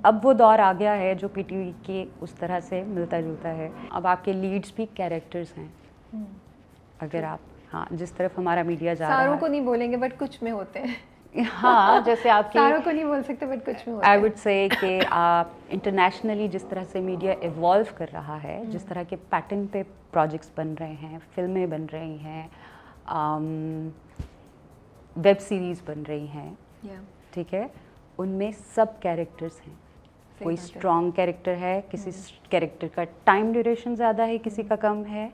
अब वो दौर आ गया है जो पीटीवी के उस तरह से मिलता जुलता है। अब आपके लीड्स भी कैरेक्टर्स हैं। अगर आप, हाँ, जिस तरफ हमारा मीडिया जा रहा है, सारों को नहीं बोलेंगे बट कुछ में होते हैं। हाँ, जैसे आपके सारों को नहीं बोल सकते बट कुछ में होते हैं। आई वुड से कि आप इंटरनेशनली जिस तरह से मीडिया इवॉल्व कर रहा है, जिस तरह के पैटर्न पे प्रोजेक्ट्स बन रहे हैं, फिल्में बन रही हैं, वेब सीरीज़ बन रही हैं, ठीक है, उनमें सब कैरेक्टर्स हैं। कोई स्ट्रॉन्ग कैरेक्टर है, किसी कैरेक्टर का टाइम ड्यूरेशन ज़्यादा है, किसी का कम है,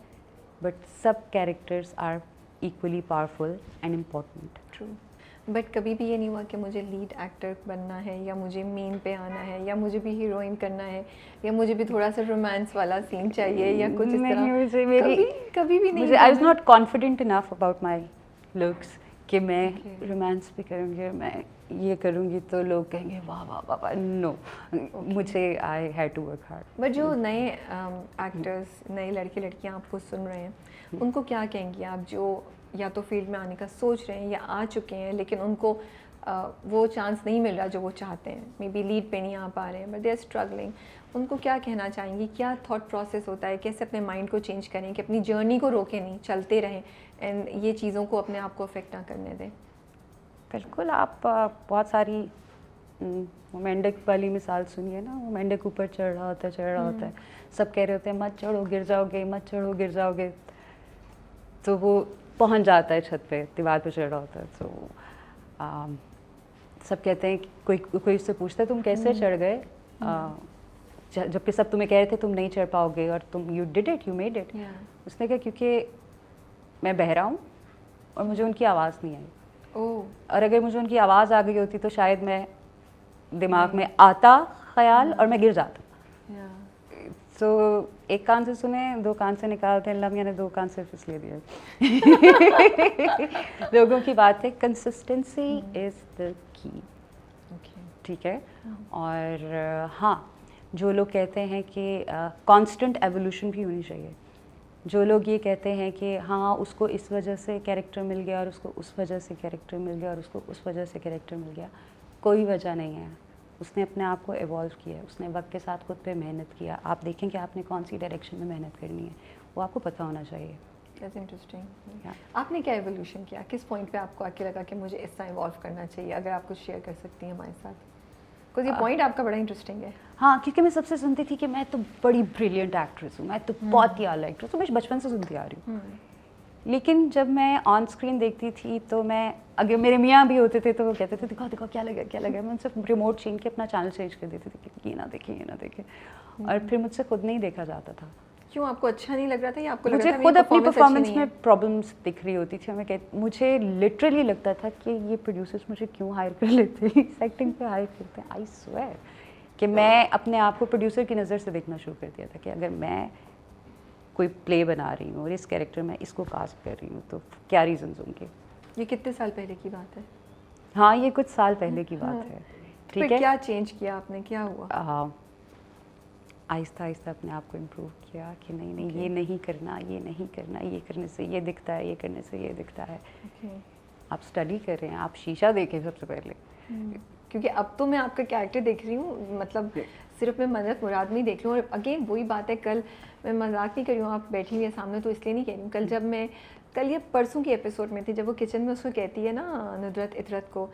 बट सब characters are equally powerful and important. True. But कभी भी ये नहीं हुआ कि मुझे लीड एक्टर बनना है, या मुझे मेन पे आना है, या मुझे भी हीरोइन करना है, या मुझे भी थोड़ा सा रोमांस वाला सीन चाहिए, या कुछ इस तरह? मुझे कभी भी नहीं। I was not confident enough about my looks कि मैं रोमांस भी करूँगी और मैं ये करूँगी तो लोग कहेंगे वाह वाह वाह वाह, नो मुझे I had to work hard. But जो नए एक्टर्स, नए लड़के लड़कियां आपको सुन रहे हैं, उनको क्या कहेंगी आप, जो या तो फील्ड में आने का सोच रहे हैं या आ चुके हैं लेकिन उनको वो चांस नहीं मिल रहा जो वो चाहते हैं, मे बी लीड पे नहीं आ पा रहे हैं बट दे आर स्ट्रगलिंग, उनको क्या कहना चाहेंगी? क्या थॉट प्रोसेस होता है, कैसे अपने माइंड को चेंज करें कि अपनी जर्नी को रोके नहीं, चलते रहें एंड ये चीज़ों को अपने आप को अफेक्ट ना करने दें? बिल्कुल, आप बहुत सारी वो मेंढक वाली मिसाल सुनिए ना, वो मेंढक ऊपर चढ़ रहा होता है, सब कह रहे होते हैं मत चढ़ो गिर जाओगे, मत चढ़ो गिर जाओगे, तो वो पहुंच जाता है छत पे, दीवार पे चढ़ रहा होता है। तो सब कहते हैं कि कोई उससे पूछता है तुम कैसे चढ़ गए, जबकि सब तुम्हें कह रहे थे तुम नहीं चढ़ पाओगे और तुम you did it, you made it. उसने कहा क्योंकि मैं बहरा हूँ और मुझे उनकी आवाज़ नहीं आई। और अगर मुझे उनकी आवाज़ आ गई होती तो शायद मैं दिमाग में आता ख्याल और मैं गिर जाता। तो एक कान से सुने, दो कान से निकालते हैं, अल्लाह मियां ने दो कान से फिसले दिए। लोगों की बात है, कंसिस्टेंसी इज़ द की, ठीक है। और हाँ, जो लोग कहते हैं कि कांस्टेंट एवोल्यूशन भी होनी चाहिए, जो लोग ये कहते हैं कि हाँ उसको इस वजह से कैरेक्टर मिल गया और उसको उस वजह से कैरेक्टर मिल गया और उसको उस वजह से कैरेक्टर मिल गया, कोई वजह नहीं है। उसने अपने आप को एवॉल्व किया, उसने वक्त के साथ खुद पे मेहनत किया। आप देखें कि आपने कौन सी डायरेक्शन में मेहनत करनी है, वो आपको पता होना चाहिए। That's interesting. आपने क्या एवोल्यूशन किया, किस पॉइंट पे आपको आके लगा कि मुझे इस तरह इवॉल्व करना चाहिए? अगर आप कुछ शेयर कर सकती हैं हमारे साथ, बिकॉज ये पॉइंट आपका बड़ा इंटरेस्टिंग है। हाँ, क्योंकि मैं सबसे सुनती थी कि मैं तो बड़ी ब्रिलियंट एक्ट्रेस हूँ, मैं तो बहुत ही आला एक्ट्रेस हूँ, मैं बचपन से सुनती आ रही हूँ। लेकिन जब मैं ऑन स्क्रीन देखती थी तो मैं, अगर मेरे मियाँ भी होते थे तो वो कहते थे दिखाओ दिखाओ क्या लगा क्या लगा, मैं उनसे रिमोट छीन के अपना चैनल चेंज कर देती थी कि ये ना देखें ये ना देखें, और फिर मुझसे खुद नहीं देखा जाता था। क्यों, आपको अच्छा नहीं लग रहा था या आपको मुझे खुद अपनी परफॉर्मेंस में प्रॉब्लम्स दिख रही होती थी। मुझे लिटरली लगता था कि ये प्रोड्यूसर्स मुझे क्यों हायर कर लेते हैं, इस एक्टिंग पे हायर करते हैं। आई स्वेयर कि मैं अपने आप को प्रोड्यूसर की नज़र से देखना शुरू कर दिया था कि अगर मैं कोई प्ले बना रही हूँ और इस कैरेक्टर में इसको कास्ट कर रही हूँ तो क्या रीजंस होंगे। ये कितने साल पहले की बात है? हाँ, ये कुछ साल पहले की बात है, ठीक है। क्या चेंज किया आपने, क्या हुआ? आहिस्ता आहिस्ता अपने आप को इम्प्रूव किया कि नहीं नहीं ये नहीं करना, ये नहीं करना, ये करने से ये दिखता है, ये करने से ये दिखता है। आप स्टडी कर रहे हैं, आप शीशा देखें सबसे पहले। क्योंकि अब तो मैं आपका कैरेक्टर देख रही हूँ, मतलब सिर्फ मैं मन्नत मुराद में देख रही हूँ। और अगेन वही बात है, कल मैं मजाक नहीं कर रही हूँ, आप बैठी हुई है सामने तो इसलिए नहीं कह रही हूँ। कल ये परसों की एपिसोड में थी जब वो किचन में उसको कहती है ना नुदरत इतरत को,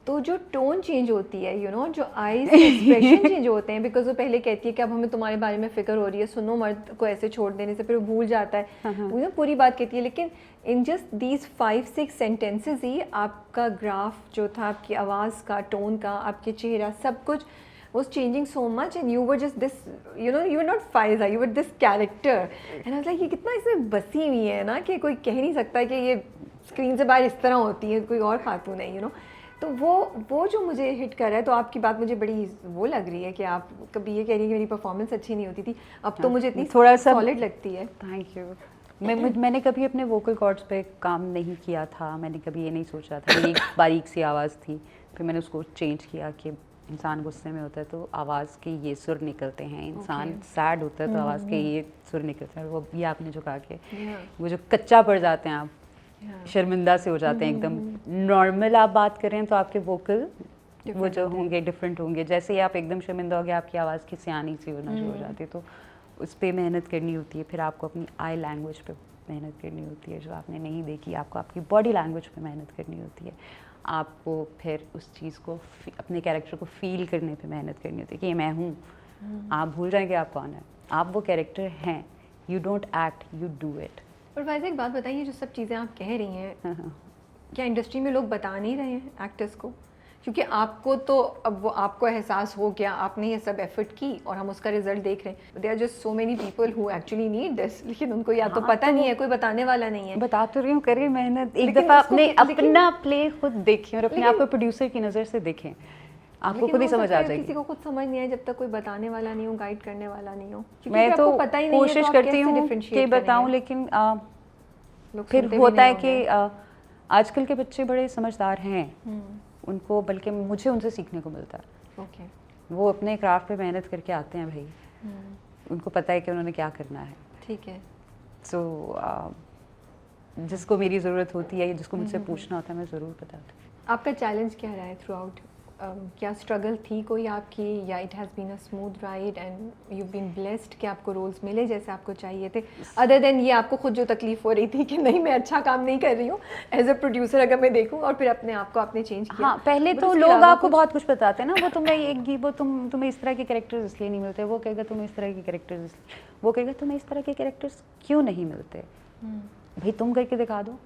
तो जो टोन चेंज होती है, यू नो, जो आईज एक्सप्रेशन चेंज होते हैं, बिकॉज वो पहले कहती है कि अब हमें तुम्हारे बारे में फिक्र हो रही है, सुनो मर्द को ऐसे छोड़ देने से, फिर वो भूल जाता है, वो ना पूरी बात कहती है। लेकिन इन जस्ट दीज 5-6 सेंटेंसेस ही आपका ग्राफ जो था, आपकी आवाज़ का, टोन का, आपके चेहरा, सब कुछ was changing so much and you were just this, you know, you were not Faiza, you were this character and I was like ये कितना इसमें बसी हुई है ना कि कोई कह नहीं सकता कि ये स्क्रीन से बाहर इस तरह होती है, कोई और खातून है, you know। तो वो जो मुझे हिट कर रहा है, तो आपकी बात मुझे बड़ी वो लग रही है कि आप कभी ये कह रही है कि मेरी परफॉर्मेंस अच्छी नहीं होती थी, अब तो मुझे इतनी थोड़ा सा सॉलिड लगती है। Thank you. मैंने कभी अपने वोकल कॉर्ड्स पे काम नहीं किया था, मैंने कभी ये नहीं सोचा था, मेरी एक बारीक सी आवाज़ थी, फिर मैंने उसको चेंज किया कि इंसान गुस्से में होता है तो आवाज़ के ये सुर निकलते हैं, इंसान सैड होता है तो आवाज़ के ये सुर निकलते हैं। वो ये आपने जो कहा कि वो जो कच्चा पड़ जाते हैं, आप शर्मिंदा से हो जाते हैं एकदम। नॉर्मल आप बात कर रहे हैं तो आपके वोकल वो जो होंगे डिफरेंट होंगे, जैसे ही आप एकदम शर्मिंदा हो गए आपकी आवाज़ की सियानी सी होना शुरू हो जाती है, तो उस पर मेहनत करनी होती है। फिर आपको अपनी आई लैंग्वेज पे मेहनत करनी होती है जो आपने नहीं देखी, आपको आपकी बॉडी लैंग्वेज पे मेहनत करनी होती है, आपको फिर उस चीज़ को अपने कैरेक्टर को फील करने पे मेहनत करनी होती है कि ये मैं हूँ। आप भूल जाएंगे आप कौन है, आप वो कैरेक्टर हैं, you don't act, you do it. और वैसे एक बात बताइए, जो सब चीज़ें आप कह रही हैं, क्या इंडस्ट्री में लोग बता नहीं रहे हैं एक्टर्स को? क्योंकि आपको तो अब वो आपको एहसास हो गया, आपने ये सब एफर्ट की और हम उसका रिजल्ट देख रहे हैं। There are just so many people who actually need this, लेकिन उनको या तो पता नहीं है, कोई बताने वाला नहीं है। बता तो रही हूँ, करिए मेहनत, एक दफ़ा अपना प्ले खुद देखें और अपने आप को प्रोड्यूसर की नज़र से देखें, आपको खुद ही समझ आ जाएगी। किसी को खुद समझ नहीं आए जब तक कोई बताने वाला नहीं हो, गाइड करने वाला नहीं हो। मैं तो कोशिश करती हूँ कि बताऊँ, लेकिन फिर होता है कि आजकल के बच्चे बड़े समझदार हैं, उनको बल्कि मुझे उनसे सीखने को मिलता है। ओके। वो अपने क्राफ्ट पे मेहनत करके आते हैं भाई, उनको पता है कि उन्होंने क्या करना है। ठीक है। सो जिसको मेरी ज़रूरत होती है, जिसको मुझसे पूछना होता है, मैं ज़रूर बताती हूँ। आपका चैलेंज क्या रहा है थ्रू आउट? क्या स्ट्रगल थी कोई आपकी, या it has been a smooth ride and you been blessed कि आपको रोल्स मिले जैसे आपको चाहिए थे, अदर देन ये आपको खुद जो तकलीफ हो रही थी कि नहीं मैं अच्छा काम नहीं कर रही हूँ एज अ प्रोड्यूसर, अगर मैं देखूँ, और फिर अपने आप को आपने चेंज किया? हाँ, पहले But तो उसके लोग अलावा आपको कुछ? बहुत कुछ बताते हैं ना, वो तुम्हें इस तरह के कैरेक्टर्स इसलिए नहीं मिलते, वो कहेगा तुम्हें इस तरह के कैरेक्टर्स, वो कहेगा तुम्हें इस तरह के कैरेक्टर्स क्यों नहीं मिलते। भाई तुम करके दिखा दो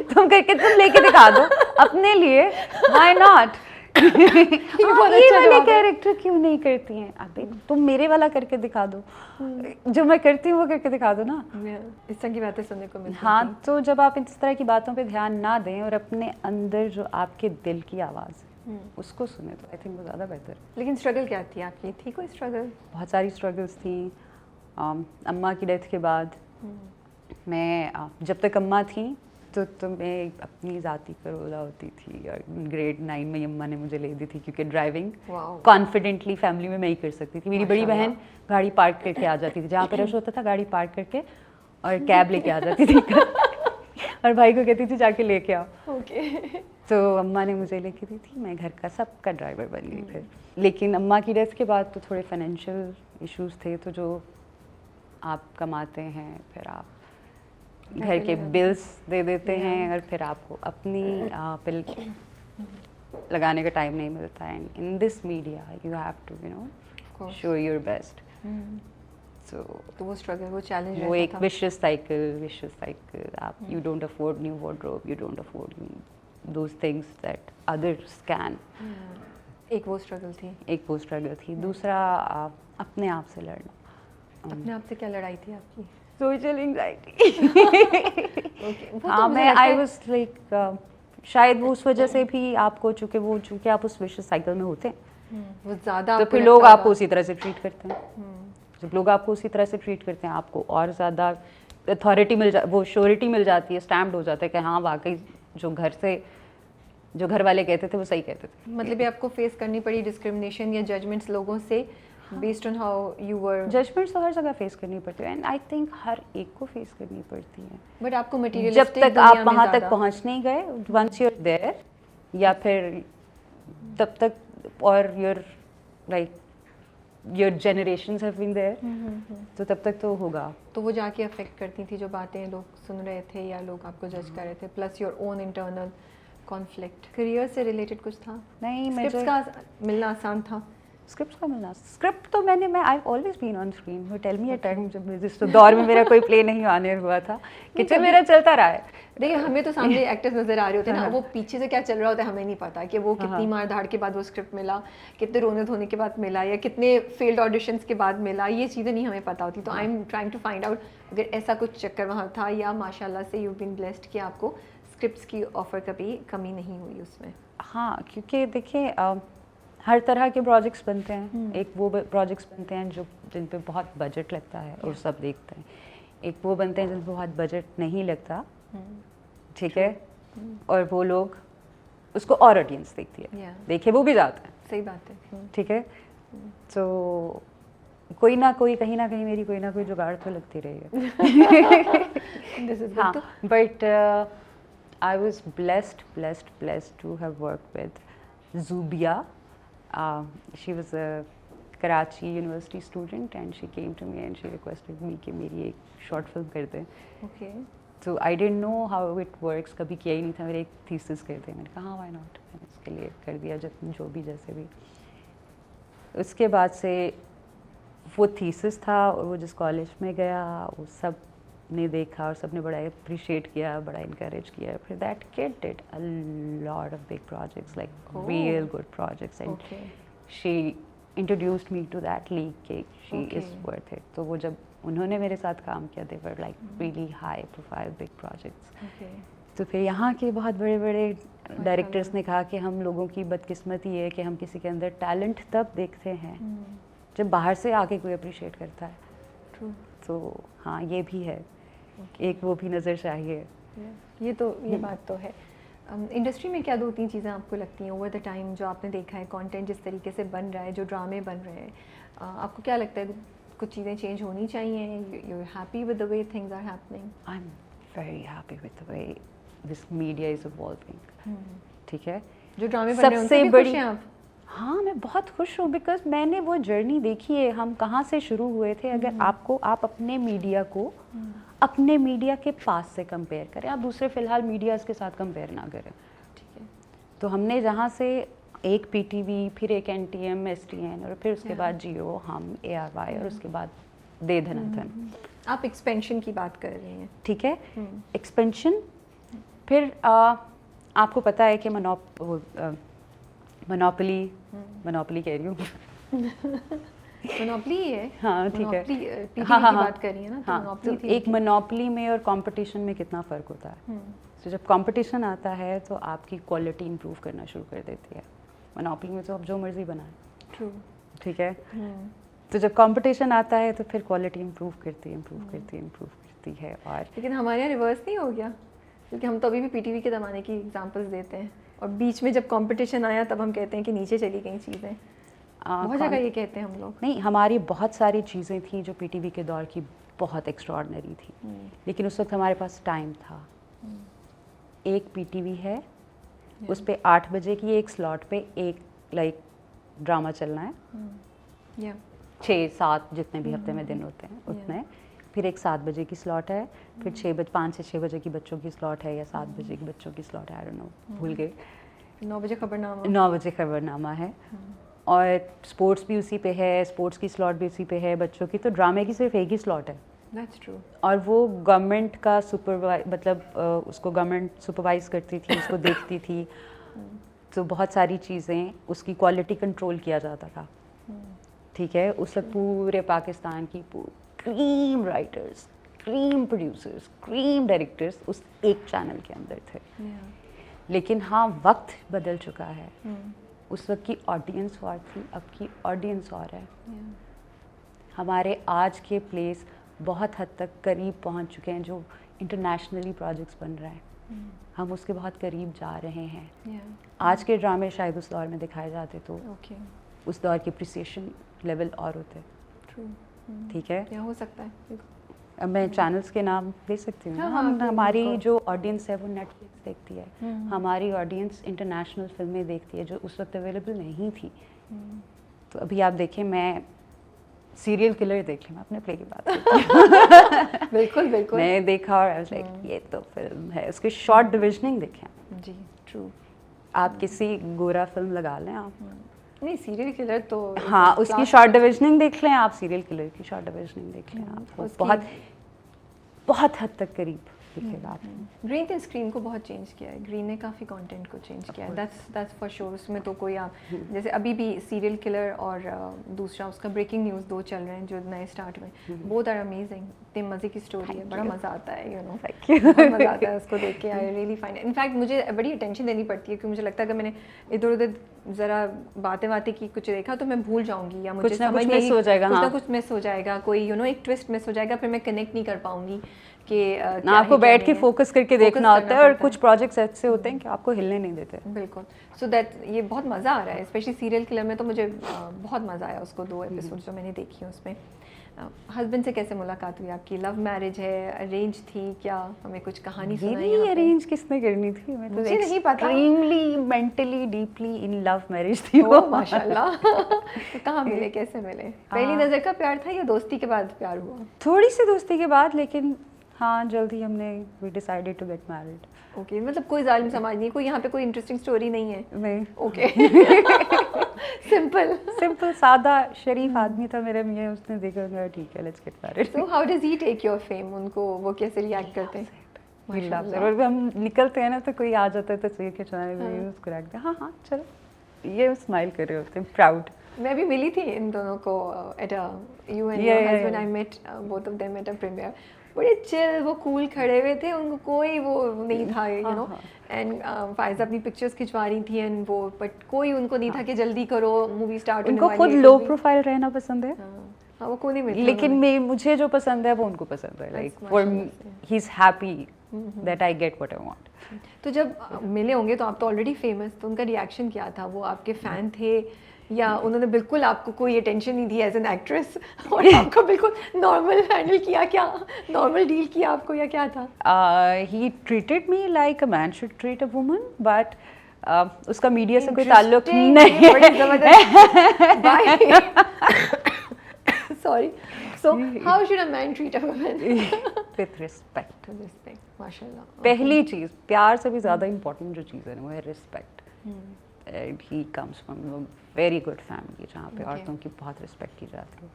तुम लेके दिखा दो अपने लिए, व्हाई नॉट। ये वाले कैरेक्टर क्यों नहीं करती हैं? अबे तुम मेरे वाला करके दिखा दो, जो मैं करती हूँ वो करके दिखा दो ना। इस तरह की बातें सुनने को मिलती हाँ, थी। तो जब आप इस तरह की बातों पे ध्यान ना दें और अपने अंदर जो आपके दिल की आवाज़ है उसको सुने, तो आई थिंक वो ज़्यादा बेहतर है। लेकिन स्ट्रगल क्या थी आपकी? थी कोई स्ट्रगल? बहुत सारी स्ट्रगल्स थी। अम्मा की डेथ के बाद मैं जब तक अम्मा थी तो मैं अपनी ज़ाती करोला होती थी, और ग्रेड 9 में अम्मा ने मुझे ले दी थी, क्योंकि ड्राइविंग कॉन्फिडेंटली फैमिली में मैं ही कर सकती थी। मेरी बड़ी बहन गाड़ी पार्क करके आ जाती थी, जहाँ पे रश होता था गाड़ी पार्क करके और कैब लेके आ जाती थी और भाई को कहती थी जाके लेके आओ। ओके। तो अम्मा ने मुझे लेके दी थी, मैं घर का सबका ड्राइवर बन गई फिर। लेकिन अम्मा की डेथ के बाद तो थोड़े फाइनेंशियल इश्यूज थे, तो जो आप कमाते हैं फिर आप घर के बिल्स दे देते हैं, और फिर आपको अपनी बिल लगाने का टाइम नहीं मिलता है। In this media you have to show your best. तो वो स्ट्रगल, वो चैलेंज, वो एक विशियस साइकिल। आप you don't afford new wardrobe, you don't afford those things that others can. एक वो स्ट्रगल थी। दूसरा अपने आप से लड़ना। अपने आप से क्या लड़ाई थी आपकी? Social anxiety. हाँ, मैं आई वाज लाइक शायद वो उस वजह से भी आपको, चूंकि आप उस विशियस साइकिल में होते हैं, वो ज़्यादा, तो फिर लोग आपको उसी तरह से ट्रीट करते हैं। जब लोग आपको उसी तरह से ट्रीट करते हैं, आपको और ज़्यादा अथॉरिटी वो श्योरिटी मिल जाती है, स्टैम्प्ड हो जाता है कि हाँ वाकई जो घर वाले कहते थे वो सही कहते थे। मतलब ये आपको फेस करनी पड़ी डिस्क्रिमिनेशन या जजमेंट्स लोगों से based on how you wear? Judgments तो हर जगह फेस करनी पड़ती है, एंड आई थिंक हर एक को फेस करनी पड़ती है। बट आपको जब मटेरियलिस्टिक तक आप वहाँ तक पहुँच नहीं गए, वंस यू आर देयर, या फिर तब तक, और your generations have been there, तो तब तक तो होगा। तो वो जाके अफेक्ट करती थी जो बातें लोग सुन रहे थे या लोग आपको जज कर रहे थे, plus your own internal conflict. Career से रिलेटेड कुछ था? नहीं, स्क्रिप्ट्स का मिलना आसान था? स्क्रिप्ट तो मैं I always been on screen. वो टेल मी अ टाइम जब जिस दौर में मेरा कोई प्ले नहीं आने हुआ था, किचन मेरा चलता रहा है। देखिए, हमें तो सामने एक्टर्स नजर आ रहे होते हैं ना, वो पीछे से क्या चल रहा होता है हमें नहीं पता, कि वो कितनी मार धाड़ के बाद वो स्क्रिप्ट मिला, कितने रोने धोने के बाद मिला, या कितने फेल्ड ऑडिशंस के बाद मिला, ये चीज़ें नहीं हमें पता होती। तो I am trying to find out अगर ऐसा कुछ चक्कर वहाँ था, या माशाल्लाह से यू बीन ब्लेस्ड कि आपको स्क्रिप्ट्स की ऑफर कभी कमी नहीं हुई उसमें। हाँ, क्योंकि देखिए हर तरह के प्रोजेक्ट्स बनते हैं। एक वो प्रोजेक्ट्स बनते हैं जिन पे बहुत बजट लगता है और सब देखते हैं, एक वो बनते हैं जिन पे बहुत बजट नहीं लगता, ठीक है, और वो लोग उसको और ऑडियंस देखती है, देखे वो भी जाता है। सही बात है। ठीक है, तो कोई ना कोई कहीं ना कहीं मेरी कोई ना कोई जुगाड़ तो लगती रही है। हाँ, but I was blessed to have worked with Zubia. She was a Karachi University student and she came to me and she requested me कि मेरी एक short film कर दें। Okay. So I didn't know how it works, कभी किया ही नहीं था, मेरे एक thesis कर दें। मैंने कहा हाँ why not, मैंने उसके लिए कर दिया, जो भी जैसे भी। उसके बाद से वो thesis था और वो जिस कॉलेज में गया वो सब ने देखा और सबने बड़ा अप्रिशिएट किया, बड़ा इनकरेज किया। फिर that kid did a lot of big projects, like real good projects, and she introduced me to that league कि शी इज वर्थ इट। तो वो जब उन्होंने मेरे साथ काम किया, they were like really high profile big projects. तो फिर यहाँ के बहुत बड़े बड़े डायरेक्टर्स ने कहा कि हम लोगों की बदकिस्मती है कि हम किसी के अंदर टैलेंट तब देखते हैं जब बाहर से आके कोई अप्रिशिएट करता है। तो हाँ, ये भी है, एक वो भी नज़र चाहिए। ये बात तो है। इंडस्ट्री में क्या 2-3 चीज़ें आपको लगती हैं ओवर द टाइम जो आपने देखा है, कंटेंट जिस तरीके से बन रहा है, जो ड्रामे बन रहे हैं, आपको क्या लगता है कुछ चीज़ें चेंज होनी चाहिए? You happy with the way things are happening? I am very happy with the way this media is evolving. ठीक है, जो ड्रामे बन रहे हैं उनसे सबसे भी बड़ी खुश हैं आप? हाँ, मैं बहुत खुश हूँ बिकॉज मैंने वो जर्नी देखी है, हम कहाँ से शुरू हुए थे। अगर आप अपने मीडिया को अपने मीडिया के पास से कंपेयर करें, आप दूसरे फिलहाल मीडियाज़ के साथ कंपेयर ना करें। ठीक है। तो हमने जहाँ से एक पीटीवी, फिर एक एनटीएम, एसटीएन और फिर उसके बाद जियो, हम, एआरवाई और उसके बाद दे धनाधन। आप एक्सपेंशन की बात कर रही हैं। ठीक है, एक्सपेंशन। फिर आपको पता है कि मोनोपोली कह रही हूँ मोनोपोली है। हाँ, ठीक है। पीटीवी हाँ, हाँ, की हाँ, बात कर रही है ना, तो हाँ, मोनोपोली तो थी। एक मोनोपोली में और कंपटीशन में कितना फ़र्क होता है। तो जब कंपटीशन आता है तो आपकी क्वालिटी इंप्रूव करना शुरू कर देती है। मोनोपोली में तो आप जो मर्जी बनाएं। ट्रू। ठीक है, तो जब कंपटीशन आता है तो फिर क्वालिटी इंप्रूव करती है। और लेकिन हमारे यहाँ रिवर्स नहीं हो गया, क्योंकि हम तो अभी भी पीटीवी के ज़माने की एग्जांपल्स देते हैं, और बीच में जब कंपटीशन आया तब हम कहते हैं कि नीचे चली गई चीज़ें। बहुत जगह ये कहते हैं हम लोग। नहीं, हमारी बहुत सारी चीज़ें थी जो पीटीवी के दौर की बहुत एक्स्ट्रॉर्डनरी थी, लेकिन उस वक्त हमारे पास टाइम था। एक पीटीवी है, उस पे 8 बजे की एक स्लॉट पे एक ड्रामा चलना है। 6-7 जितने भी हफ्ते में दिन होते हैं उतने। फिर एक 7 बजे की स्लॉट है, फिर 5 से 6 बजे की बच्चों की स्लॉट है, या 7 बजे की बच्चों की स्लॉट है, आई डोंट नो, भूल गए। 9 बजे खबरनामा। 9 बजे खबरनामा है। और स्पोर्ट्स भी उसी पे है, स्पोर्ट्स की स्लॉट भी उसी पे है बच्चों की। तो ड्रामे की सिर्फ एक ही स्लॉट है। That's true. और वो गवर्नमेंट का उसको गवर्नमेंट सुपरवाइज करती थी, उसको देखती थी। तो बहुत सारी चीज़ें, उसकी क्वालिटी कंट्रोल किया जाता था। ठीक है, उस वक्त पूरे पाकिस्तान की cream writers, cream producers, cream directors उस एक चैनल के अंदर थे। लेकिन हाँ, वक्त बदल चुका है। उस वक्त की ऑडियंस और थी, अब की ऑडियंस और है। हमारे आज के प्लेस बहुत हद तक करीब पहुंच चुके हैं, जो इंटरनेशनली प्रोजेक्ट्स बन रहे हैं। हम उसके बहुत करीब जा रहे हैं। आज के ड्रामे शायद उस दौर में दिखाए जाते तो उस दौर की अप्रिसिएशन लेवल और होते। ठीक है, क्या हो सकता है। अब मैं चैनल्स के नाम दे सकती हूँ। हमारी जो ऑडियंस है वो नेटफ्लिक्स देखती है। हमारी ऑडियंस इंटरनेशनल फिल्में देखती है जो उस वक्त अवेलेबल नहीं थी। तो अभी आप देखें, मैं सीरियल किलर देख ली, मैं अपने प्ले की बात करती बिल्कुल बिल्कुल। मैं देखा और आई वाज लाइक ये तो फिल्म है। उसके शॉर्ट डिविजनिंग देखें जी। ट्रू। आप किसी गोरा फिल्म लगा लें आप, नहीं सीरियल किलर तो हाँ, उसकी शॉर्ट डिविजनिंग देख लें आप, सीरियल किलर की शॉर्ट डिविजनिंग देख लें आप, वो बहुत हद तक करीब दिखेगा आपको। ग्रीन ने स्क्रीन को बहुत चेंज किया है। ग्रीन ने काफ़ी कंटेंट को चेंज किया है। That's for sure. उसमें तो कोई आप जैसे अभी भी सीरियल किलर और दूसरा उसका ब्रेकिंग न्यूज़ 2 चल रहे हैं जो नए स्टार्ट में, बोथ आर अमेजिंग। इतने मज़े की स्टोरी है, बड़ा मज़ा आता है, यू नो, बहुत मज़ा आता है उसको देख के। आई रियली फाइंड, इनफैक्ट मुझे बड़ी अटेंशन देनी पड़ती है, क्योंकि मुझे लगता है अगर मैंने इधर उधर ज़रा बातें की कुछ देखा तो मैं भूल जाऊँगी, या मुझे समझ नहीं, हो जाएगा, कुछ ना कुछ मिस हो जाएगा, कोई यू नो एक ट्विस्ट मिस हो जाएगा, फिर मैं कनेक्ट नहीं कर पाऊँगी कि आपको बैठ के फोकस करके देखना होता है। और कुछ प्रोजेक्ट्स ऐसे होते हैं कि आपको हिलने नहीं देते। बिल्कुल। सो दैट ये बहुत मज़ा आ रहा है, स्पेशली सीरियल किलर में तो मुझे बहुत मज़ा आया उसको 2 एपिसोड जो मैंने देखी हैं उसमें। हस्बैंड से कैसे मुलाकात हुई आपकी? लव मैरिज है, अरेंज थी क्या? हमें कुछ कहानी सुनाइए। ये अरेंज किसने करनी थी? मैं तो मुझे नहीं पता। Extremely mentally deeply in love marriage थी वो। माशाल्लाह। तो कहाँ मिले, कैसे मिले? पहली नज़र का प्यार था या दोस्ती के बाद प्यार हुआ? थोड़ी सी दोस्ती के बाद, लेकिन हाँ जल्दी हमने we decided to get married. Okay, मतलब कोई जालिम समाज नहीं, कोई यहाँ पे कोई इंटरेस्टिंग स्टोरी नहीं है? नहीं। ओके। सिंपल सादा शरीफ आदमी था मेरे मियाँ, उसने देखा ठीक है let's get married. So how does he take your fame? उनको वो कैसे रिएक्ट करते हैं? और हम निकलते हैं ना तो कोई आ जाता है तो तस्वीर खिंचवाने उसको रख दे, हाँ चलो, ये स्माइल कर रहे होते हैं, प्राउड। मैं भी मिली थी इन दोनों को at you and your husband, I met both of them at a premiere. बड़े चिल, वो कूल खड़े हुए थे, उनको कोई वो नहीं था, यू नो। एंड फायजा अपनी पिक्चर्स खिंचवा रही थी एंड वो, बट कोई उनको नहीं था कि जल्दी करो, मूवी स्टार्ट होने वाली है। उनको खुद लो प्रोफाइल रहना पसंद है। हाँ, वो को नहीं मिलता। लेकिन मुझे जो पसंद है वो उनको पसंद है। Like for he is happy that I get what I want. तो जब मिले होंगे तो आप तो ऑलरेडी फेमस, तो उनका रिएक्शन क्या था? वो आपके फ़ैन थे या उन्होंने बिल्कुल आपको कोई अटेंशन नहीं दी एज एन एक्ट्रेस और आपको बिल्कुल नॉर्मल हैंडल किया, क्या नॉर्मल डील किया आपको या क्या था? He treated me like a man should treat a woman, but उसका मीडिया से कोई ताल्लुक नहीं है. Sorry. So how should a man treat a woman? With respect. With respect, माशाल्लाह. पहली चीज़, प्यार से भी ज़्यादा इम्पोर्टेंट जो चीज़ है वो है respect. And he comes from a very good family जहाँ पे औरतों की बहुत रिस्पेक्ट की जाती है.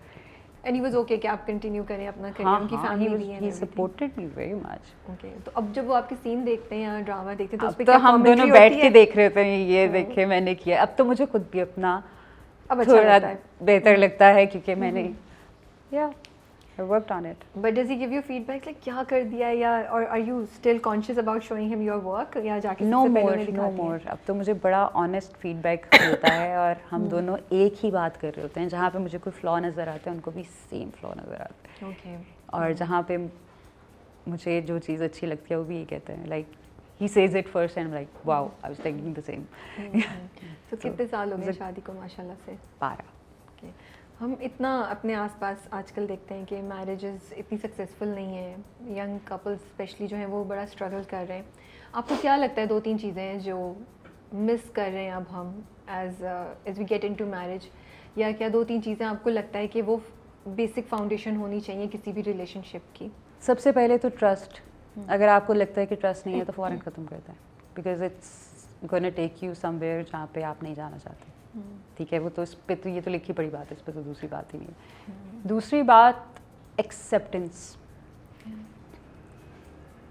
And he was okay कि आप कंटिन्यू करें अपना करियर, उनकी फैमिली भी है. He supported me very much. Okay. तो अब जब वो आपके सीन देखते हैं या ड्रामा देखते हैं तो उस पे अब तो क्या हम दोनों commentary बैठ होती के है? देख रहे थे, ये देखे मैंने किया. अब तो मुझे खुद भी अपना अब अच्छा थोड़ा लगता है. बेहतर लगता है क्योंकि मैंने I worked on it. But does he give you feedback like क्या कर दिया या or are you still conscious about showing him your work या जाके No सबसे पहले more, उन्हें no दिखाती more. हैं? अब तो मुझे बड़ा ऑनेस्ट फीडबैक मिलता है और हम दोनों एक ही बात कर रहे होते हैं. जहाँ पे मुझे कोई फ्लॉ नज़र आता है उनको भी सेम फ्लॉ नज़र आता है. Okay. और जहाँ पे मुझे जो चीज़ अच्छी लगती है वो भी ये कहते हैं. Like he says it first and I'm like wow, I was thinking the same. तो कितने साल हो गए शादी को माशाल्लाह से? 12. Okay. हम इतना अपने आसपास आजकल देखते हैं कि मैरिजेस इतनी सक्सेसफुल नहीं है, यंग कपल्स स्पेशली जो हैं वो बड़ा स्ट्रगल कर रहे हैं. आपको क्या लगता है 2-3 चीज़ें हैं जो मिस कर रहे हैं अब हम as we get into marriage, या क्या 2-3 चीज़ें आपको लगता है कि वो बेसिक फाउंडेशन होनी चाहिए किसी भी रिलेशनशिप की? सबसे पहले तो ट्रस्ट. अगर आपको लगता है कि ट्रस्ट नहीं है तो फ़ौरन ख़त्म करता है, because it's gonna take you somewhere जहाँ पे आप नहीं जाना चाहते. ठीक है, वो तो इस पे तो ये तो लिखी पड़ी बात है, इस पे तो दूसरी बात ही नहीं है. दूसरी बात एक्सेप्टेंस.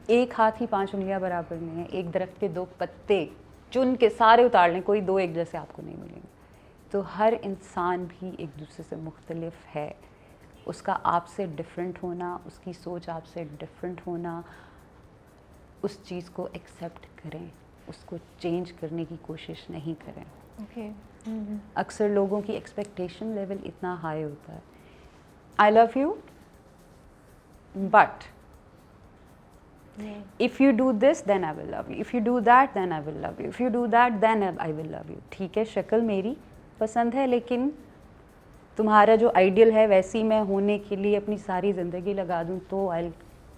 एक हाथ ही 5 उंगलियां बराबर नहीं है. एक दरख्त के 2 पत्ते चुन के सारे उतार लें, कोई 2 एक जैसे आपको नहीं मिलेंगे. तो हर इंसान भी एक दूसरे से मुख्तलिफ है. उसका आपसे डिफरेंट होना, उसकी सोच आपसे डिफरेंट होना, उस चीज़ को एक्सेप्ट करें, उसको चेंज करने की कोशिश नहीं करें. Okay. अक्सर लोगों की एक्सपेक्टेशन लेवल इतना हाई होता है. I love you but if you do this then I will love you, if you do that then I will love you, if you do that then I will love you. ठीक है, शक्ल मेरी पसंद है लेकिन तुम्हारा जो ideal है वैसी मैं होने के लिए अपनी सारी ज़िंदगी लगा दूँ तो आई विल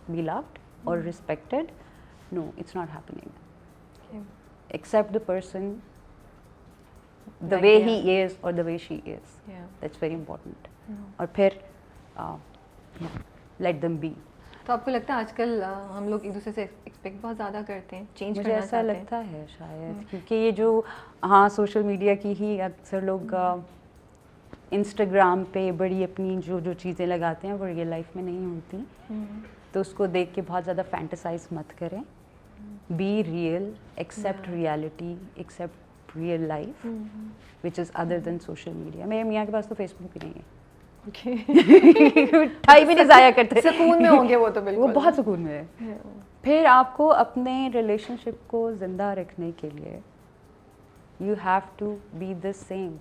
बी लव्ड और respected. No, it's not happening. Accept the person the way he is or the way she is. That's very important. और फिर let them be. तो आपको लगता है आजकल हम लोग एक दूसरे से एक्सपेक्ट बहुत ज़्यादा करते हैं, चेंज मुझे करना ऐसा चाहते हैं? लगता है शायद क्योंकि ये जो सोशल मीडिया की ही अक्सर लोग इंस्टाग्राम पे बड़ी अपनी जो चीज़ें लगाते हैं वो रियल लाइफ में नहीं होती. तो उसको देख के बहुत ज़्यादा फैंटेसाइज मत करें. Be real, accept reality, accept real life which is other than social media. मेरे मियाँ के पास तो फेसबुक ही नहीं है. टाइम ही नहीं ज़ाया करते. सुकून में होंगे वो तो बिल्कुल. वो बहुत सुकून में है. फिर आपको अपने रिलेशनशिप को ज़िंदा रखने के लिए you have to be the same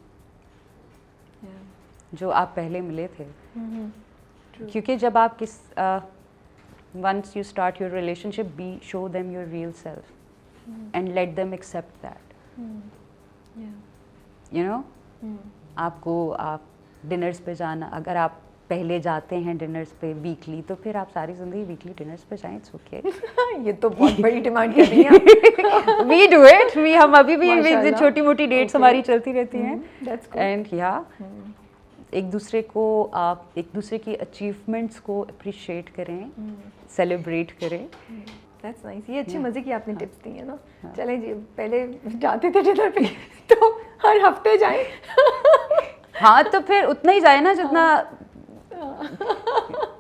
जो आप पहले मिले थे. क्योंकि जब आप once you start your relationship, show them your real self and let them accept that. You know, आपको आप डिनर्स पे जाना, अगर आप पहले जाते हैं डिनर्स पे वीकली तो फिर आप सारी जिंदगी वीकली डिनर्स पे जाएं. It's okay. ये तो बहुत बड़ी डिमांड कर रही हैं. We do it. हम अभी भी छोटी मोटी डेट्स हमारी चलती रहती हैं. एंड एक दूसरे की अचीवमेंट्स को अप्रिशिएट करें, सेलिब्रेट करें. That's nice. ये अच्छी मज़े की आपने टिप्स दी है ना. चलें जी, पहले जाते थे डिनर पे तो हर हफ्ते जाएं. हाँ, तो फिर उतना ही जाए ना जितना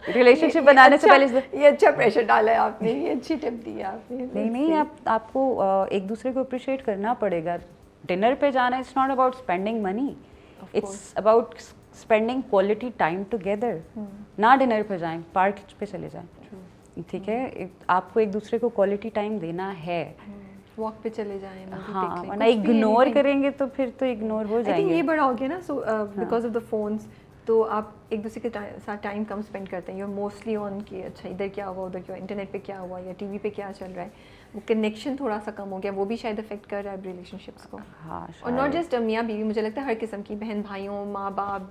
रिलेशनशिप बनाने से पहले. ये अच्छा प्रेशर डाला है आपने, ये अच्छी टिप दी है आपने. नहीं, आपको एक दूसरे को अप्रिशिएट करना पड़ेगा. डिनर पे जाना it's not about spending money, it's about spending quality time together. ना डिनर पे जाएं, पार्क पे चले जाएं. ठीक है, आपको एक दूसरे को क्वालिटी टाइम देना है. वॉक पे चले जाएं. हाँ, वरना इग्नोर करेंगे तो फिर तो इग्नोर हो जाएंगे. ये बड़ा हो गया ना. So because of the phones तो आप एक दूसरे के साथ टाइम कम स्पेंड करते हैं, यू मोस्टली ऑन कि अच्छा इधर क्या हुआ, उधर क्या, इंटरनेट पे क्या हुआ या टीवी पे क्या चल रहा है, वो कनेक्शन थोड़ा सा कम हो गया, वो भी शायद अफेक्ट कर रहा है रिलेशनशिप्स को। हाँ, और नॉट जस्ट मियाँ बीवी, मुझे लगता है हर किस्म की बहन भाइयों, माँ बाप,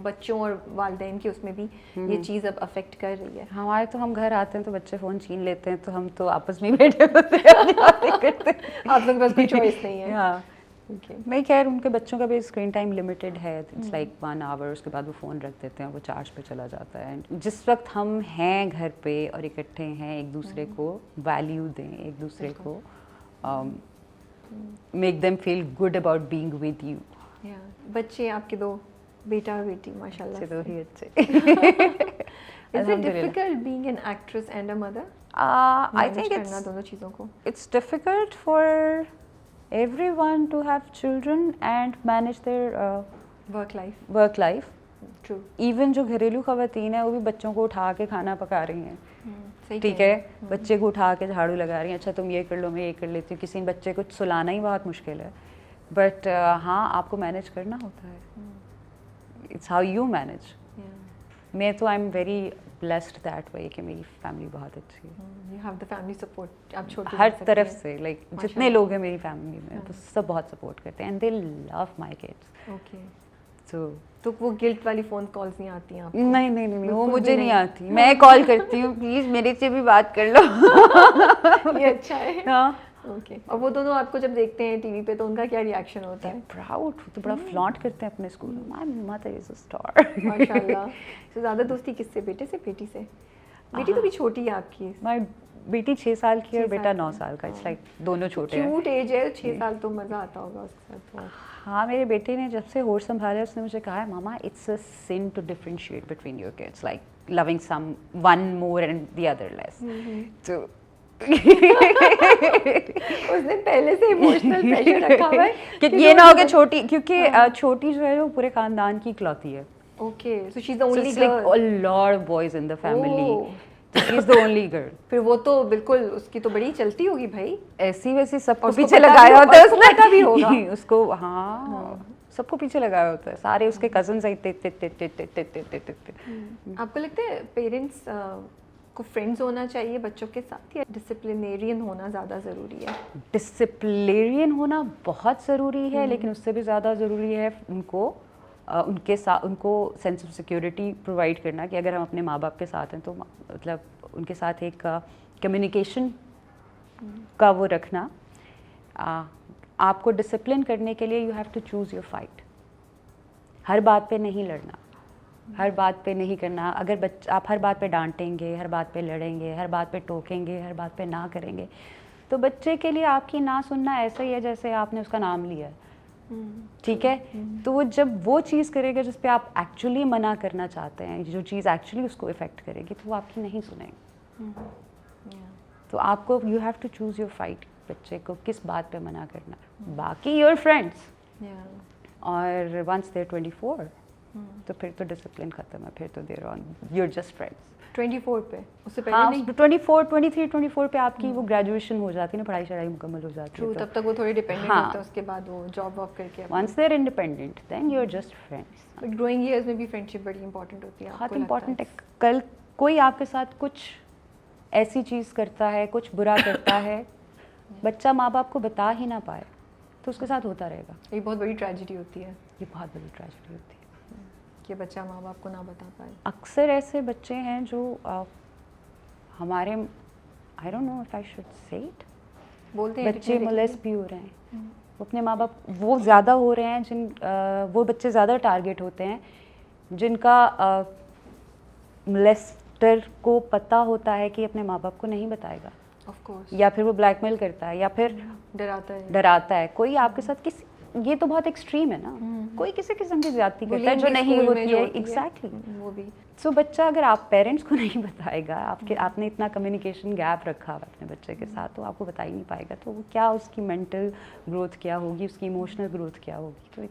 बच्चों और वालिदैन की उसमें भी ये चीज़ अब अफेक्ट कर रही है। हमारे तो हम घर आते हैं तो बच्चे फ़ोन छीन लेते हैं, तो हम तो आपस में ही बैठे होते हैं, बातें करते हैं। आप लोग के पास कोई चॉइस नहीं है। हाँ, Okay. नहीं, खैर उनके बच्चों का भी स्क्रीन टाइम लिमिटेड है, इट्स लाइक 1 आवर, उसके बाद वो फ़ोन रख देते हैं, वो चार्ज पे चला जाता है। जिस वक्त हम हैं घर पे और इकट्ठे हैं, एक दूसरे को वैल्यू दें, एक दूसरे को make them feel good about being with you. बच्चे आपके 2 बेटा और बेटी माशाल्लाह से तो ही अच्छे। Is it difficult being an actress and a mother? I think करना दोनों चीज़ों को। it's difficult for everyone to have children and manage their work life. True. Even जो घरेलू ख़वातीन है वो भी बच्चों को उठा के खाना पका रही हैं, सही ठीक है, बच्चे को उठा के झाड़ू लगा रही हैं, अच्छा तुम ये कर लो, मैं ये कर लेती हूँ। किसी बच्चे को सुलाना ही बहुत मुश्किल है, बट हाँ आपको मैनेज करना होता है, इट्स हाउ यू मैनेज। मैं तो I am very blessed that way कि मेरी फैमिली बहुत अच्छी है। You have the family support. आप छोटी हर रह सकती तरफ हैं। से, लाइक जितने लोग हैं मेरी फैमिली में वो सब बहुत सपोर्ट करते हैं, and they love my kids. Okay. तो वो गिल्ट वाली फ़ोन कॉल्स नहीं आती हैं आपको? नहीं, वो बिल्कुल भी मुझे नहीं नहीं। आती, मैं कॉल करती हूँ, प्लीज़ मेरे से भी बात कर लो। ये अच्छा है। हाँ, ओके। और वो दोनों आपको जब देखते हैं टीवी पे तो उनका क्या रिएक्शन होता है? प्राउड, तो बड़ा फ्लॉन्ट करते हैं अपने स्कूल में, my mother is a star. माशाल्लाह। तो ज़्यादा दोस्ती किससे, बेटे से बेटी से? बेटी तो भी छोटी है आपकी। माय बेटी 6 साल की है और 6 बेटा साल 9 की। साल का, इट्स लाइक दोनों छोटे हैं। क्यूट एज है, 6 साल तो मज़ा आता होगा उसके साथ तो। हाँ, मेरे बेटे ने जब से होश संभाला उसने मुझे कहा है, mama it's a sin to differentiate between your kids, like loving someone more and the other less. तो उसने पहले से इमोशनल प्रेशर रखा हुआ है कि ये ना हो कि छोटी, क्योंकि छोटी जो है वो पूरे खानदान की इकलौती है। Okay, so she is the only So it's like girl. a lot of boys in the family. Oh. So she's the only girl. फिर वो तो बिल्कुल उसकी तो बड़ी चलती होगी भाई। ऐसी वैसी सबको और उसको पीछे पता लगाया भी- होता है उसको पता भी होगा। उसको, हाँ, सबको पीछे लगाया होता है, सारे उसके कजन्स आई ते। आपको लगता है पेरेंट्स को फ्रेंड्स होना चाहिए बच्चों के साथ या डिसिप्लिनेरियन होना ज़्यादा ज़रूरी है? डिसिप्लिनेरियन होना बहुत ज़रूरी है, लेकिन उससे भी ज़्यादा ज़रूरी है उनको उनके साथ उनको सेंस ऑफ सिक्योरिटी प्रोवाइड करना कि अगर हम अपने माँ बाप के साथ हैं तो मतलब उनके साथ एक कम्युनिकेशन का वो रखना। आपको डिसिप्लिन करने के लिए you have to choose your fight. हर बात पे नहीं लड़ना, हर बात पे नहीं करना। अगर आप हर बात पे डांटेंगे, हर बात पे लड़ेंगे, हर बात पे टोकेंगे, हर बात पे ना करेंगे, तो बच्चे के लिए आपकी ना सुनना ऐसा ही है जैसे आपने उसका नाम लिया है, ठीक है। तो वो जब वो चीज़ करेगा जिस पे आप एक्चुअली मना करना चाहते हैं, जो चीज़ एक्चुअली उसको इफ़ेक्ट करेगी, तो वो आपकी नहीं सुनेंगे। तो आपको you have to choose your fight, बच्चे को किस बात पे मना करना। बाकी योर फ्रेंड्स, और वंस देयर 24 तो फिर तो डिसिप्लिन ख़त्म है, फिर तो there on your just friends. 24 पे, उससे पहले हाँ, नहीं? 24, 23, 24 पे आपकी वो ग्रेजुएशन हो जाती है ना, पढ़ाई शढ़ाई मुकम्मल हो जाती ट्रू, है। तब तक वो थोड़े डिपेंडेंट हाँ। होते हैं, उसके बाद वो जॉब वॉब करके once there independent then you are just friends. But growing years में भी फ्रेंडशिप बड़ी इंपॉर्टेंट होती है। बहुत आपको लगता इंपॉर्टेंट है। कल कोई आपके साथ कुछ ऐसी चीज़ करता है, कुछ बुरा करता है, बच्चा माँ बाप को बता ही ना पाए तो उसके साथ होता रहेगा। ये बहुत बड़ी ट्रेजेडी होती है ये बहुत बड़ी ट्रेजेडी होती है कि बच्चा माँ बाप को ना बता पाए। अक्सर ऐसे बच्चे हैं जो हमारे, आई don't know if I should say it, बोलते हैं बच्चे मोलेस्ट भी हो रहे हैं। वो अपने माँ बाप, वो ज़्यादा हो रहे हैं वो बच्चे ज़्यादा टारगेट होते हैं जिनका मोलेस्टर को पता होता है कि अपने माँ बाप को नहीं बताएगा, ऑफ कोर्स, या फिर वो ब्लैकमेल करता है, या फिर डराता है। कोई आपके साथ किसी, ये तो बहुत एक्सट्रीम है ना, कोई किसी किस्म की ज्यादती करता है जो नहीं होती है। एग्जैक्टली, वो भी। सो बच्चा, अगर आप पेरेंट्स को नहीं बताएगा, आपने इतना कम्युनिकेशन गैप रखा हुआ अपने बच्चे के साथ, तो आपको बता ही नहीं पाएगा, तो वो क्या, उसकी मेंटल ग्रोथ क्या होगी, उसकी इमोशनल ग्रोथ क्या होगी। तो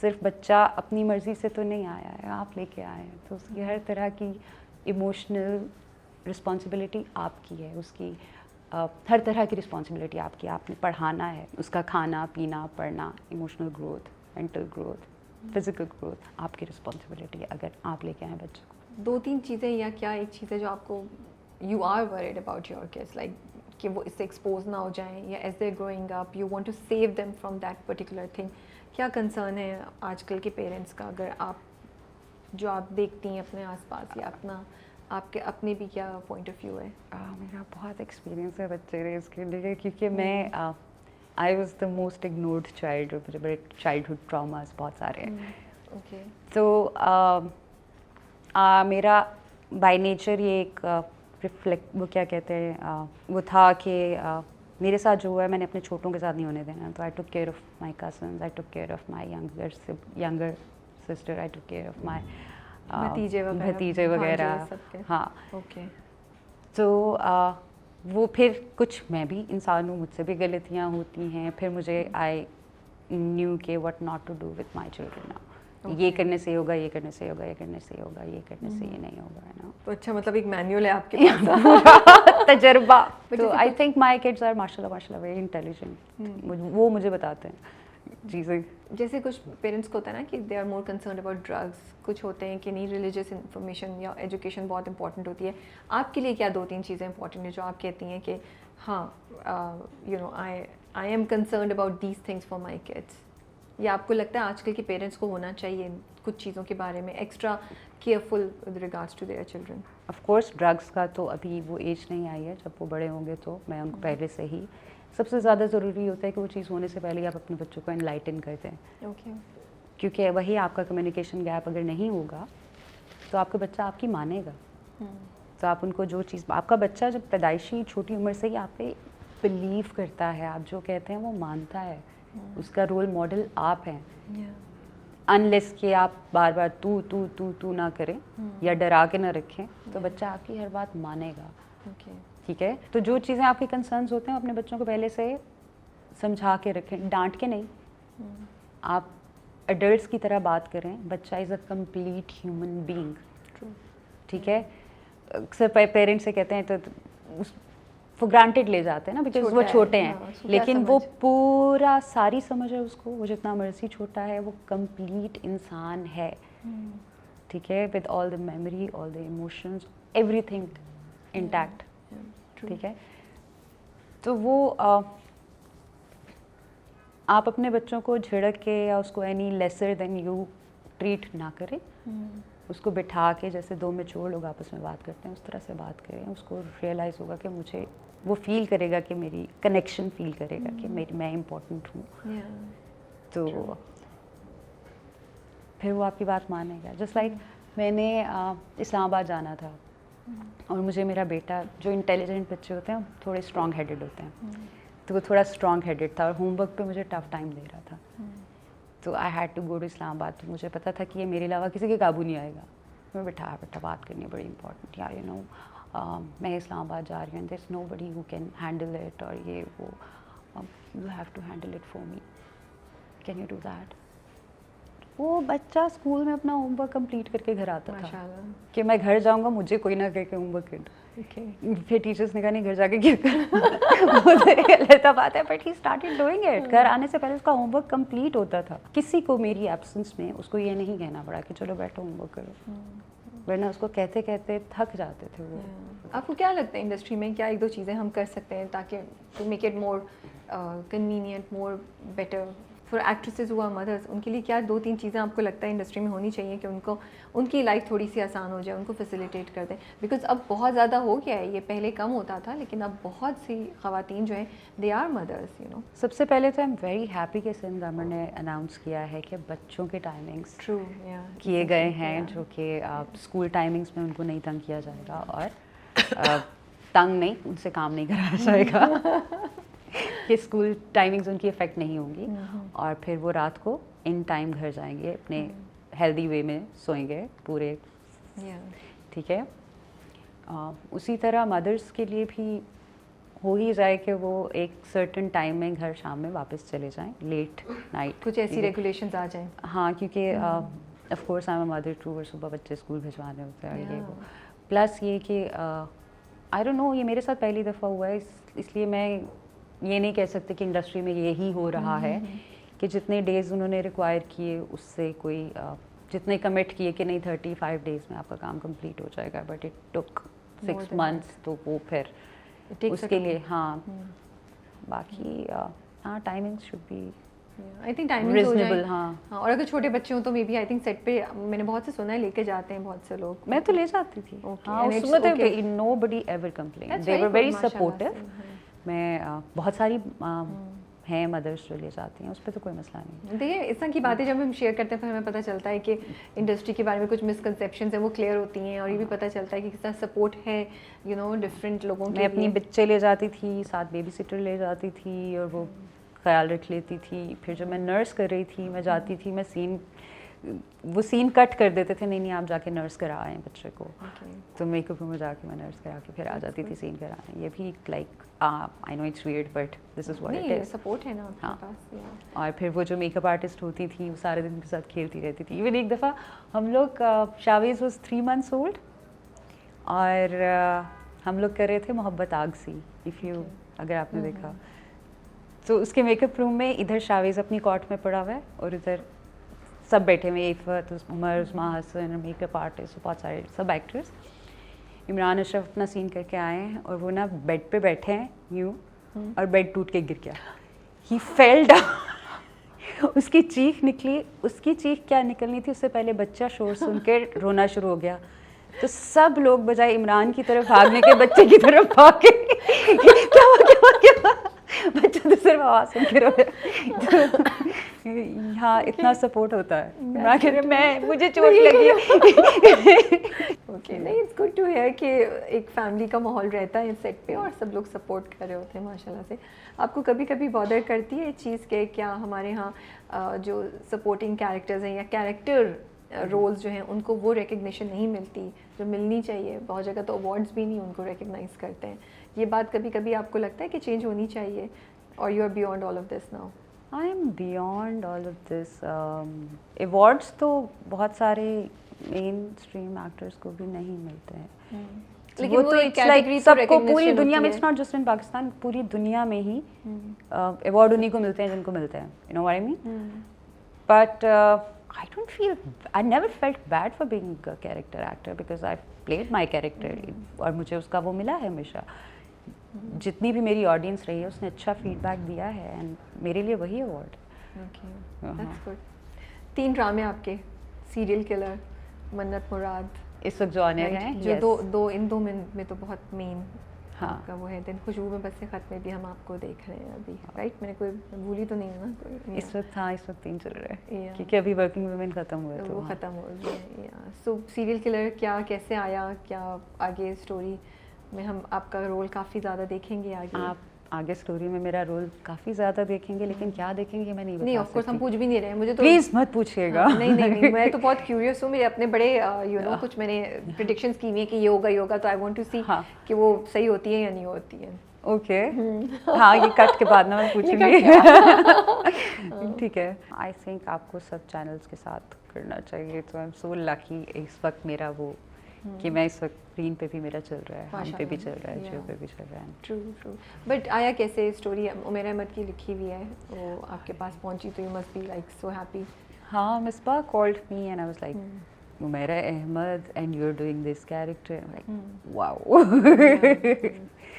सिर्फ बच्चा अपनी मर्जी से तो नहीं आया है, आप लेके आए हैं, तो उसकी हर तरह की इमोशनल रिस्पॉन्सिबिलिटी आपकी है, उसकी हर तरह की रिस्पॉन्सिबिलिटी आपकी। आपने पढ़ाना है, उसका खाना पीना, पढ़ना, emotional growth, mental growth, physical growth आपकी रिस्पॉन्सिबिलिटी है अगर आप लेके आए बच्चे को। 2-3 चीज़ें या क्या एक चीज़ है जो आपको you are worried about your kids, like कि वो इससे एक्सपोज ना हो जाएं, या as they growing up you want to save them from that particular thing? क्या कंसर्न है आजकल के पेरेंट्स का, अगर आप जो आप देखती हैं अपने आसपास, या अपना आपके अपने भी क्या पॉइंट ऑफ व्यू है? मेरा बहुत एक्सपीरियंस है बच्चे रेस के लिए, क्योंकि मैं I was the most ignored child, मुझे बड़े चाइल्डहुड ट्रॉमास बहुत सारे हैं। ओके। तो मेरा बाय नेचर ये एक रिफ्लेक्ट, वो क्या कहते हैं, वो था कि मेरे साथ जो हुआ है मैंने अपने छोटों के साथ नहीं होने देना। तो I took care of my cousins, I took care of my younger sister, I took care of my भतीजे वगैरह। हाँ, ओके। तो वो फिर कुछ मैं भी इंसान हूँ, मुझसे भी गलतियाँ होती हैं। फिर मुझे आई न्यू के what not to do with my children now. ये करने से होगा, ये करने से होगा, ये करने से होगा, ये करने से ये नहीं होगा, है ना। तो अच्छा, मतलब एक मैनुअल है आपके पास तजर्बा। तो I think my kids are माशाल्लाह वेरी इंटेलिजेंट। वो मुझे बताते हैं चीज़ें। जैसे कुछ पेरेंट्स को होता है ना कि they are more concern about drugs, कुछ होते हैं कि नहीं रिलीजियस इन्फॉर्मेशन या एजुकेशन बहुत इंपॉर्टेंट होती है। आपके लिए क्या 2-3 चीज़ें इंपॉर्टेंट है जो आप कहती हैं कि हाँ you know I am concern about these things for my kids, या आपको लगता है आजकल के पेरेंट्स को होना चाहिए कुछ चीज़ों के बारे में extra careful with regards to their children? Of course drugs का तो अभी वो एज नहीं आई है, जब वो बड़े होंगे तो मैं उनको पहले से ही, सबसे ज़्यादा ज़रूरी होता है कि वो चीज़ होने से पहले आप अपने बच्चों को एनलाइटन कर दें। ओके। क्योंकि वही आपका कम्युनिकेशन गैप अगर नहीं होगा तो आपका बच्चा आपकी मानेगा। तो आप उनको जो चीज़, आपका बच्चा जब पैदाइशी छोटी उम्र से ही आप पे बिलीव करता है, आप जो कहते हैं वो मानता है, उसका रोल मॉडल आप हैं। अनलेस कि आप बार बार तू तू तू तू ना करें या डरा के ना रखें, तो बच्चा आपकी हर बात मानेगा। ठीक है। तो जो चीज़ें आपके कंसर्न्स होते हैं अपने बच्चों को पहले से समझा के रखें, डांट के नहीं। आप एडल्ट्स की तरह बात करें। बच्चा is a complete human being. ठीक है। अक्सर पेरेंट्स से कहते हैं तो उस फॉर ग्रांटेड ले जाते हैं ना, बिकॉज वो छोटे हैं। हाँ, लेकिन वो पूरा सारी समझ है उसको, वो जितना मर्जी छोटा है वो कंप्लीट इंसान है। ठीक है। With all the memory, all the emotions, everything intact. ठीक है। तो वो आप अपने बच्चों को झिड़क के या उसको any lesser than you treat ना करें। उसको बिठा के, जैसे दो मैच्योर लोग आपस में बात करते हैं उस तरह से बात करें। उसको रियलाइज़ होगा कि मुझे, वो फील करेगा कि मेरी कनेक्शन फील करेगा कि मैं इम्पोर्टेंट हूँ। तो फिर वो आपकी बात मानेगा। जस्ट लाइक मैंने इस्लामाबाद जाना था और मुझे मेरा बेटा, जो इंटेलिजेंट बच्चे होते हैं थोड़े स्ट्रॉन्ग हेडेड होते हैं, तो वो थोड़ा स्ट्रॉन्ग हेडेड था और होमवर्क पे मुझे टफ टाइम दे रहा था। तो I had to go to Islamabad. तो मुझे पता था कि ये मेरे अलावा किसी के काबू नहीं आएगा। मैं बेटा बात करनी है, बड़ी इंपॉर्टेंट, या यू नो मैं इस्लामाबाद जा रही हूँ, there is nobody who can handle it, और ये वो, you have to handle it for me, can you do that. वो बच्चा स्कूल में अपना होमवर्क कंप्लीट करके घर आता था कि मैं घर जाऊँगा मुझे कोई ना कहे कि होमवर्क कर। फिर टीचर्स ने कहा नहीं घर जाके क्या कर, वो गलत बात है, but he started doing it. घर आने से पहले उसका होमवर्क कंप्लीट होता था। किसी को मेरी एब्सेंस में उसको ये नहीं कहना पड़ा कि चलो बैठो होमवर्क करो, वरना उसको कहते कहते थक जाते थे वो। आपको क्या लगता है इंडस्ट्री में क्या 1-2 चीज़ें हम कर सकते हैं ताकि to make it more convenient, more better for actresses हुआ मदर्स? उनके लिए क्या 2-3 चीज़ें आपको लगता है इंडस्ट्री में होनी चाहिए कि उनको, उनकी लाइफ थोड़ी सी आसान हो जाए, उनको फैसिलिटेट कर दें? बिकॉज अब बहुत ज़्यादा हो गया है, ये पहले कम होता था, लेकिन अब बहुत सी ख़वातीन जो हैं they are mothers, you know. सबसे पहले तो आई एम वेरी हैप्पी कि सिंध गवर्नमेंट ने अनाउंस किया है कि बच्चों के टाइमिंग्स किए गए हैं, जो कि स्कूल टाइमिंग्स में उनको नहीं तंग किया जाएगा, और तंग नहीं, उनसे काम नहीं कराया जाएगा कि स्कूल टाइमिंग्स उनकी इफ़ेक्ट नहीं होंगी, और फिर वो रात को इन टाइम घर जाएंगे, अपने हेल्दी वे में सोएंगे पूरे। ठीक है। उसी तरह मदर्स के लिए भी हो ही जाए कि वो एक सर्टेन टाइम में घर शाम में वापस चले जाएं, लेट नाइट, कुछ ऐसी रेगुलेशंस आ जाएं। हाँ, क्योंकि of course I am a mother too, और सुबह बच्चे स्कूल भिजवाने होते हैं, ये वो। प्लस ये कि आई डोंट नो, ये मेरे साथ पहली दफ़ा हुआ है, इसलिए मैं ये नहीं कह सकते कि इंडस्ट्री में यही हो रहा है, कि जितने डेज़ उन्होंने रिक्वायर किए उससे कोई जितने कमिट किए कि नहीं 35 डेज़ में आपका काम कंप्लीट हो जाएगा, बट इट टुक 6 months, तो वो फिर उसके लिए हाँ बाकी हाँ timing should be I think timing reasonable. हाँ और अगर छोटे बच्चे हो तो maybe I think set पे मैंने बहुत से सुना है लेके जाते हैं बहुत से लोग। मैं तो ले जाती थी। Okay, हाँ and it's उसमें तो okay. nobody ever complained, That's they very were very good, माशाल्लाह supportive। से, मैं बहुत सारी हैं मदर्स जो ले जाती हैं, उस पर तो कोई मसला नहीं। देखिए इस तरह की बातें जब हम शेयर करते हैं फिर हमें पता चलता है कि इंडस्ट्री के बारे में कुछ मिसकंसेप्शंस हैं वो क्लियर होती हैं, और ये भी पता चलता है कि किस तरह सपोर्ट है डिफरेंट लोगों के मैं अपनी लिए। बच्चे ले जाती थी, साथ बेबी सिटर ले जाती थी और वो ख्याल रख लेती थी। फिर जब मैं नर्स कर रही थी मैं जाती थी, मैं वो सीन कट कर देते थे, नहीं आप जाके नर्स करा आए बच्चे को। तो मेकअप रूम में जाके मैं नर्स करा के फिर आ जाती थी सीन कराने। ये भी like I know it's weird but this is what it is. Support है ना आपके हाँ। पास। और फिर वो जो मेकअप आर्टिस्ट होती थी वो सारे दिन के साथ खेलती रहती थी। इवन एक दफ़ा हम लोग शावेज़ वाज 3 months ओल्ड और हम लोग कर रहे थे मोहब्बत आग सी, इफ़ यू अगर आपने देखा तो उसके मेकअप रूम में इधर शावेज़ अपनी कॉट में पड़ा हुआ है और इधर सब बैठे हुए, इफ़त, उमर, उस्मा हसन, मेकअप आर्टिस्ट, बहुत सारे सब एक्टर्स। इमरान अशरफ अपना सीन करके आए हैं और वो ना बेड पे बैठे हैं यूँ और बेड टूट के गिर गया। ही फेल डाउन। उसकी चीख निकली, उसकी चीख क्या निकलनी थी उससे पहले बच्चा शोर सुन के रोना शुरू हो गया। तो सब लोग बजाय इमरान की तरफ भागने के बच्चे की तरफ भागे। क्या हुआ बच्चा तो सिर्फ आवाज़ सुन के रोया। हाँ इतना सपोर्ट होता है। मैं कह रही मैं मुझे चोट लगी है। ओके, नहीं इट्स गुड टू हियर कि एक फैमिली का माहौल रहता है सेट पे और सब लोग सपोर्ट कर रहे होते हैं माशाल्लाह से। आपको कभी कभी बॉदर करती है चीज़ के क्या हमारे यहाँ जो सपोर्टिंग कैरेक्टर्स हैं या कैरेक्टर रोल्स जो हैं उनको वो रिकग्निशन नहीं मिलती जो मिलनी चाहिए? बहुत जगह तो अवार्ड्स भी नहीं उनको रिकग्नाइज करते हैं। ये बात कभी कभी आपको लगता है कि चेंज होनी चाहिए, और you are beyond all of this now? I am beyond all of this. Awards तो बहुत सारे मेन स्ट्रीम एक्टर्स को भी नहीं मिलते हैं। लेकिन वो एक कैटेगरी तो सबको पूरी recognition दुनिया में, होती it's not just in Pakistan, पूरी दुनिया में ही अवार्ड उन्हीं को मिलते हैं जिनको मिलते हैं, you know what I mean. But I don't feel, I never felt bad for being a character actor because I've played my character और मुझे उसका वो मिला है हमेशा। जितनी भी मेरी ऑडियंस रही है उसने अच्छा फीडबैक दिया है एंड मेरे लिए वही अवार्ड। Okay, that's good. 3 ड्रामे आपके, सीरियल किलर, मन्नत मुराद, इस वक्त जो ऑनर हैं, जो दो इन 2 में तो बहुत मेन हाँ आपका वो है। दिन खुशबू में बसे खत में भी हम आपको देख रहे हैं अभी, राइट? मैंने कोई भूली तो नहीं है ना कोई? इस वक्त हाँ इस वक्त 3 चल रहे हैं Yeah. क्योंकि अभी वर्किंग वुमेन खत्म हुए वो तो ख़त्म हो गया। सो सीरियल किलर क्या कैसे आया, क्या आगे स्टोरी में हम आपका रोल काफ़ी ज़्यादा देखेंगे आगे? आप आगे स्टोरी में मेरा रोल काफ़ी ज़्यादा देखेंगे, लेकिन क्या देखेंगे मैं नहीं बता नहीं, ऑफ कोर्स हम पूछ भी नहीं रहे हैं, मुझे तो प्लीज़ मत पूछिएगा। नहीं मैं तो बहुत क्यूरियस हूँ। मेरे अपने बड़े कुछ मैंने प्रेडिक्शंस की हुई है कि ये होगा, तो आई वांट टू सी कि वो सही होती है या नहीं होती है। ओके हाँ ये कट के बाद ना मैं पूछूंगी। ठीक है। आई थिंक आपको सब चैनल्स के साथ करना चाहिए, तो आई एम सो लकी इस वक्त मेरा वो कि मैं इस वक्त स्क्रीन पे भी मेरा चल रहा है, हम पे भी चल रहा है, जियो पे भी चल रहा है। ट्रू। बट आया कैसे? स्टोरी उमैर अहमद की लिखी हुई है, वो आपके पास पहुंची तो you must be like so happy. हाँ, Misbah called me and I was like Umair Ahmed and you are doing this character, like wow.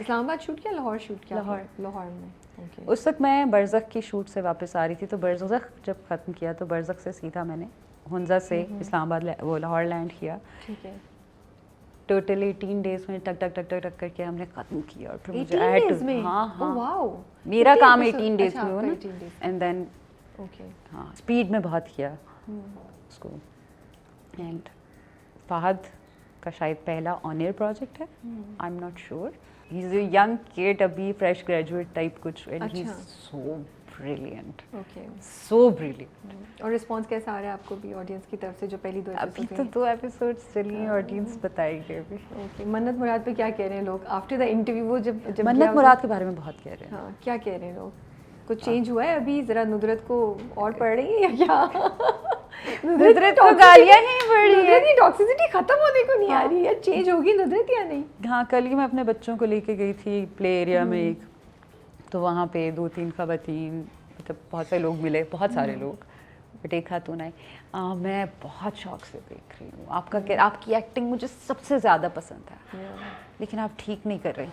Islamabad shoot किया, लाहौर शूट किया? लाहौर में। Okay. उस वक्त मैं बरज़ख की शूट से वापस आ रही थी, तो बरज़ख जब ख़त्म किया तो बरज़ख से सीधा मैंने हुंजा से इस्लामाबाद वो लाहौर लैंड किया। ठीक है। टोटल 18 डेज में टक करके हमने ख़त्म किया और फिर मुझे 18 days में? हाँ वाओ, मेरा काम 18 डेज में हुआ ना, एंड देन ओके हाँ स्पीड में बहुत किया उसको। एंड फहद का शायद पहला ऑन एयर प्रोजेक्ट है, I am not sure. He is a young kid, अभी फ्रेश ग्रेजुएट टाइप कुछ, and he is so brilliant, okay, so brilliant. और रिस्पांस कैसा आ रहा है आपको भी ऑडियंस की तरफ से जो पहली 2 अभी तो 2 एपिसोड्स चली हैं, ऑडियंस बताएगी अभी। ओके, मन्नत मुराद पे क्या कह रहे हैं लोग आफ्टर द इंटरव्यू? वो जब मन्नत मुराद के बारे में बहुत कह रहे हैं। हाँ, क्या कह रहे हैं लोग? कुछ चेंज हुआ है अभी? जरा नुदरत को और पड़ रही है या क्या? नुदरत को गालियाँ ही पड़ रही है। नुदरत की टॉक्सिसिटी खत्म होने को नहीं आ रही है, चेंज होगी नुदरत या नहीं? हाँ, कल ही मैं अपने बच्चों को लेके गई थी प्ले एरिया में एक, तो वहाँ पे 2-3 ख़वातीन मतलब बहुत सारे लोग मिले, बहुत सारे लोग, बट एक खातून आई। मैं बहुत शौक से देख रही हूँ आपकी एक्टिंग मुझे सबसे ज़्यादा पसंद है, लेकिन आप ठीक नहीं कर रही।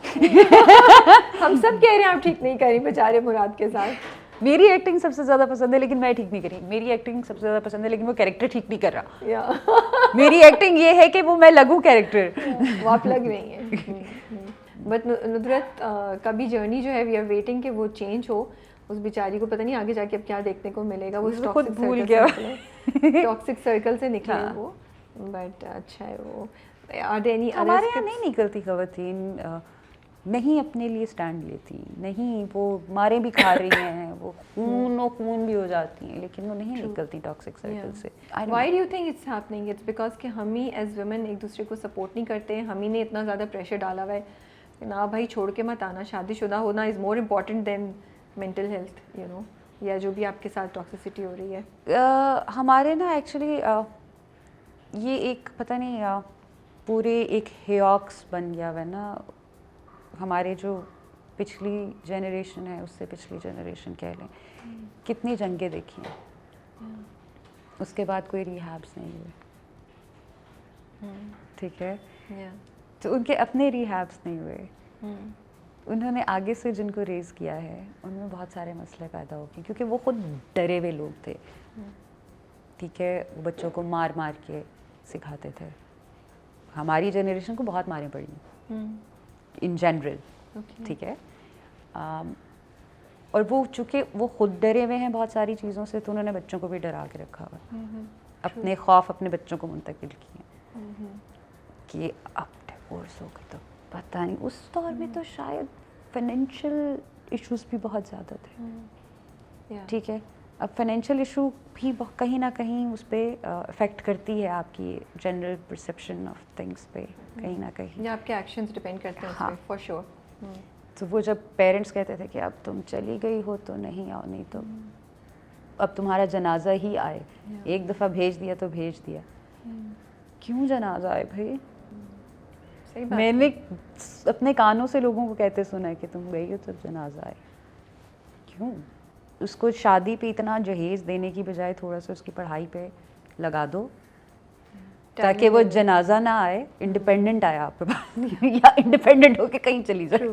हम सब कह रहे हैं आप ठीक नहीं करी बेचारे मुराद के साथ। मेरी एक्टिंग सबसे ज़्यादा पसंद है लेकिन मैं ठीक नहीं करी। मेरी एक्टिंग सबसे ज़्यादा पसंद है लेकिन वो कैरेक्टर ठीक नहीं कर रहा। मेरी एक्टिंग ये है कि वो मैं लगूँ कैरेक्टर, वो आप लग रही हैं। बट नुदरत का भी जर्नी जो है वी आर वेटिंग कि वो चेंज हो। उस बेचारी को पता नहीं आगे जाके अब क्या देखने को मिलेगा। वो खुद भूल गया, टॉक्सिक सर्कल से निकले वो। बट अच्छा है वो। हमारे यहाँ नहीं निकलती खवातीन, नहीं अपने लिए स्टैंड लेती, नहीं वो मारे भी खा रही हैं, वो खून भी हो जाती हैं, लेकिन वो नहीं निकलती टॉक्सिक सर्कल से। Why do you think it's happening? It's because कि हम ही एज वुमेन एक दूसरे को सपोर्ट नहीं करते हैं। हम ही ने इतना ज़्यादा प्रेशर डाला हुआ है ना, भाई छोड़ के मत आना, शादीशुदा होना is more important than mental health, you know, या जो भी आपके साथ टॉक्सिसिटी हो रही है। हमारे ना एक्चुअली ये एक पता नहीं पूरे एक हेयॉक्स बन गया हुआ है ना। हमारे जो पिछली जनरेशन है उससे पिछली जनरेशन कह लें, कितनी जंगें देखी हैं, उसके बाद कोई रिहैब्स नहीं हुए, ठीक है, तो उनके अपने रिहैब्स नहीं हुए। उन्होंने आगे से जिनको रेज़ किया है उनमें बहुत सारे मसले पैदा हो गए, क्योंकि वो खुद डरे हुए लोग थे, ठीक है। वो बच्चों को मार मार के सिखाते थे। हमारी जनरेशन को बहुत मारें पड़ी इन जनरल, ठीक है। और वो चूँकि वो खुद डरे हुए हैं बहुत सारी चीज़ों से, तो उन्होंने बच्चों को भी डरा के रखा हुआ, अपने खौफ अपने बच्चों को मुंतकिल किए कि अब डिवोर्स हो गई तो पता नहीं। उस दौर में तो शायद फाइनेंशियल इश्यूज भी बहुत ज़्यादा थे, ठीक है। अब फाइनेंशियल इशू भी कहीं ना कहीं उस पर अफेक्ट करती है आपकी जनरल परसेप्शन ऑफ थिंग्स पे, कहीं ना कहीं, या आपके एक्शंस डिपेंड करते हैं हाँ, फॉर श्योर। तो वो जब पेरेंट्स कहते थे कि अब तुम चली गई हो तो नहीं आओ, नहीं तो अब तुम्हारा जनाजा ही आए, एक दफ़ा भेज दिया तो भेज दिया। क्यों जनाजा आए भाई? मैंने अपने कानों से लोगों को कहते सुना है कि तुम गई हो तो जनाजा आए। क्यों? उसको शादी पे इतना जहेज देने की बजाय थोड़ा सा उसकी पढ़ाई पे लगा दो, ताकि वो जनाजा ना आए, इंडिपेंडेंट आया आपके पास या इंडिपेंडेंट होके कहीं चली जाए,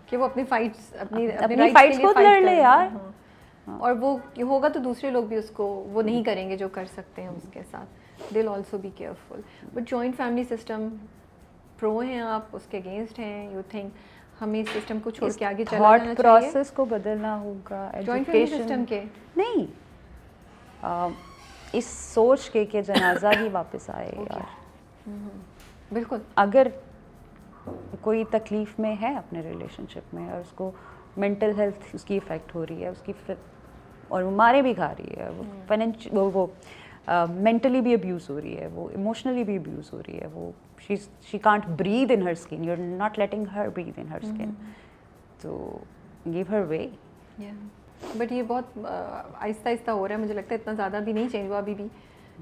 कि वो अपनी फाइट्स अपनी फाइट्स खुद लड़ ले यार। और वो होगा तो दूसरे लोग भी उसको वो नहीं करेंगे जो कर सकते हैं उसके साथ। They will also be careful. Butt joint family system pro हैं आप, उसके अगेंस्ट हैं? यू थिंक हमें इस सिस्टम को छोड़ के आगे चला जाना चाहिए? प्रोसेस को बदलना होगा, जॉइंट फैमिली सिस्टम के नहीं, इस सोच के कि जनाजा ही वापस आए यार। बिल्कुल। अगर कोई तकलीफ़ में है अपने रिलेशनशिप में और उसको मेंटल हेल्थ उसकी इफ़ेक्ट हो रही है, उसकी और वो मारे भी खा रही है, वो मेंटली भी अब्यूज़ हो रही है, वो इमोशनली भी अब्यूज़ हो रही है, वो she can't breathe in her skin, you are not letting her breathe in her skin, तो गिव हर वे। बट ये बहुत आहिस्ता आहिस्ता हो रहा है, मुझे लगता है इतना ज़्यादा भी नहीं चेंज हुआ, अभी भी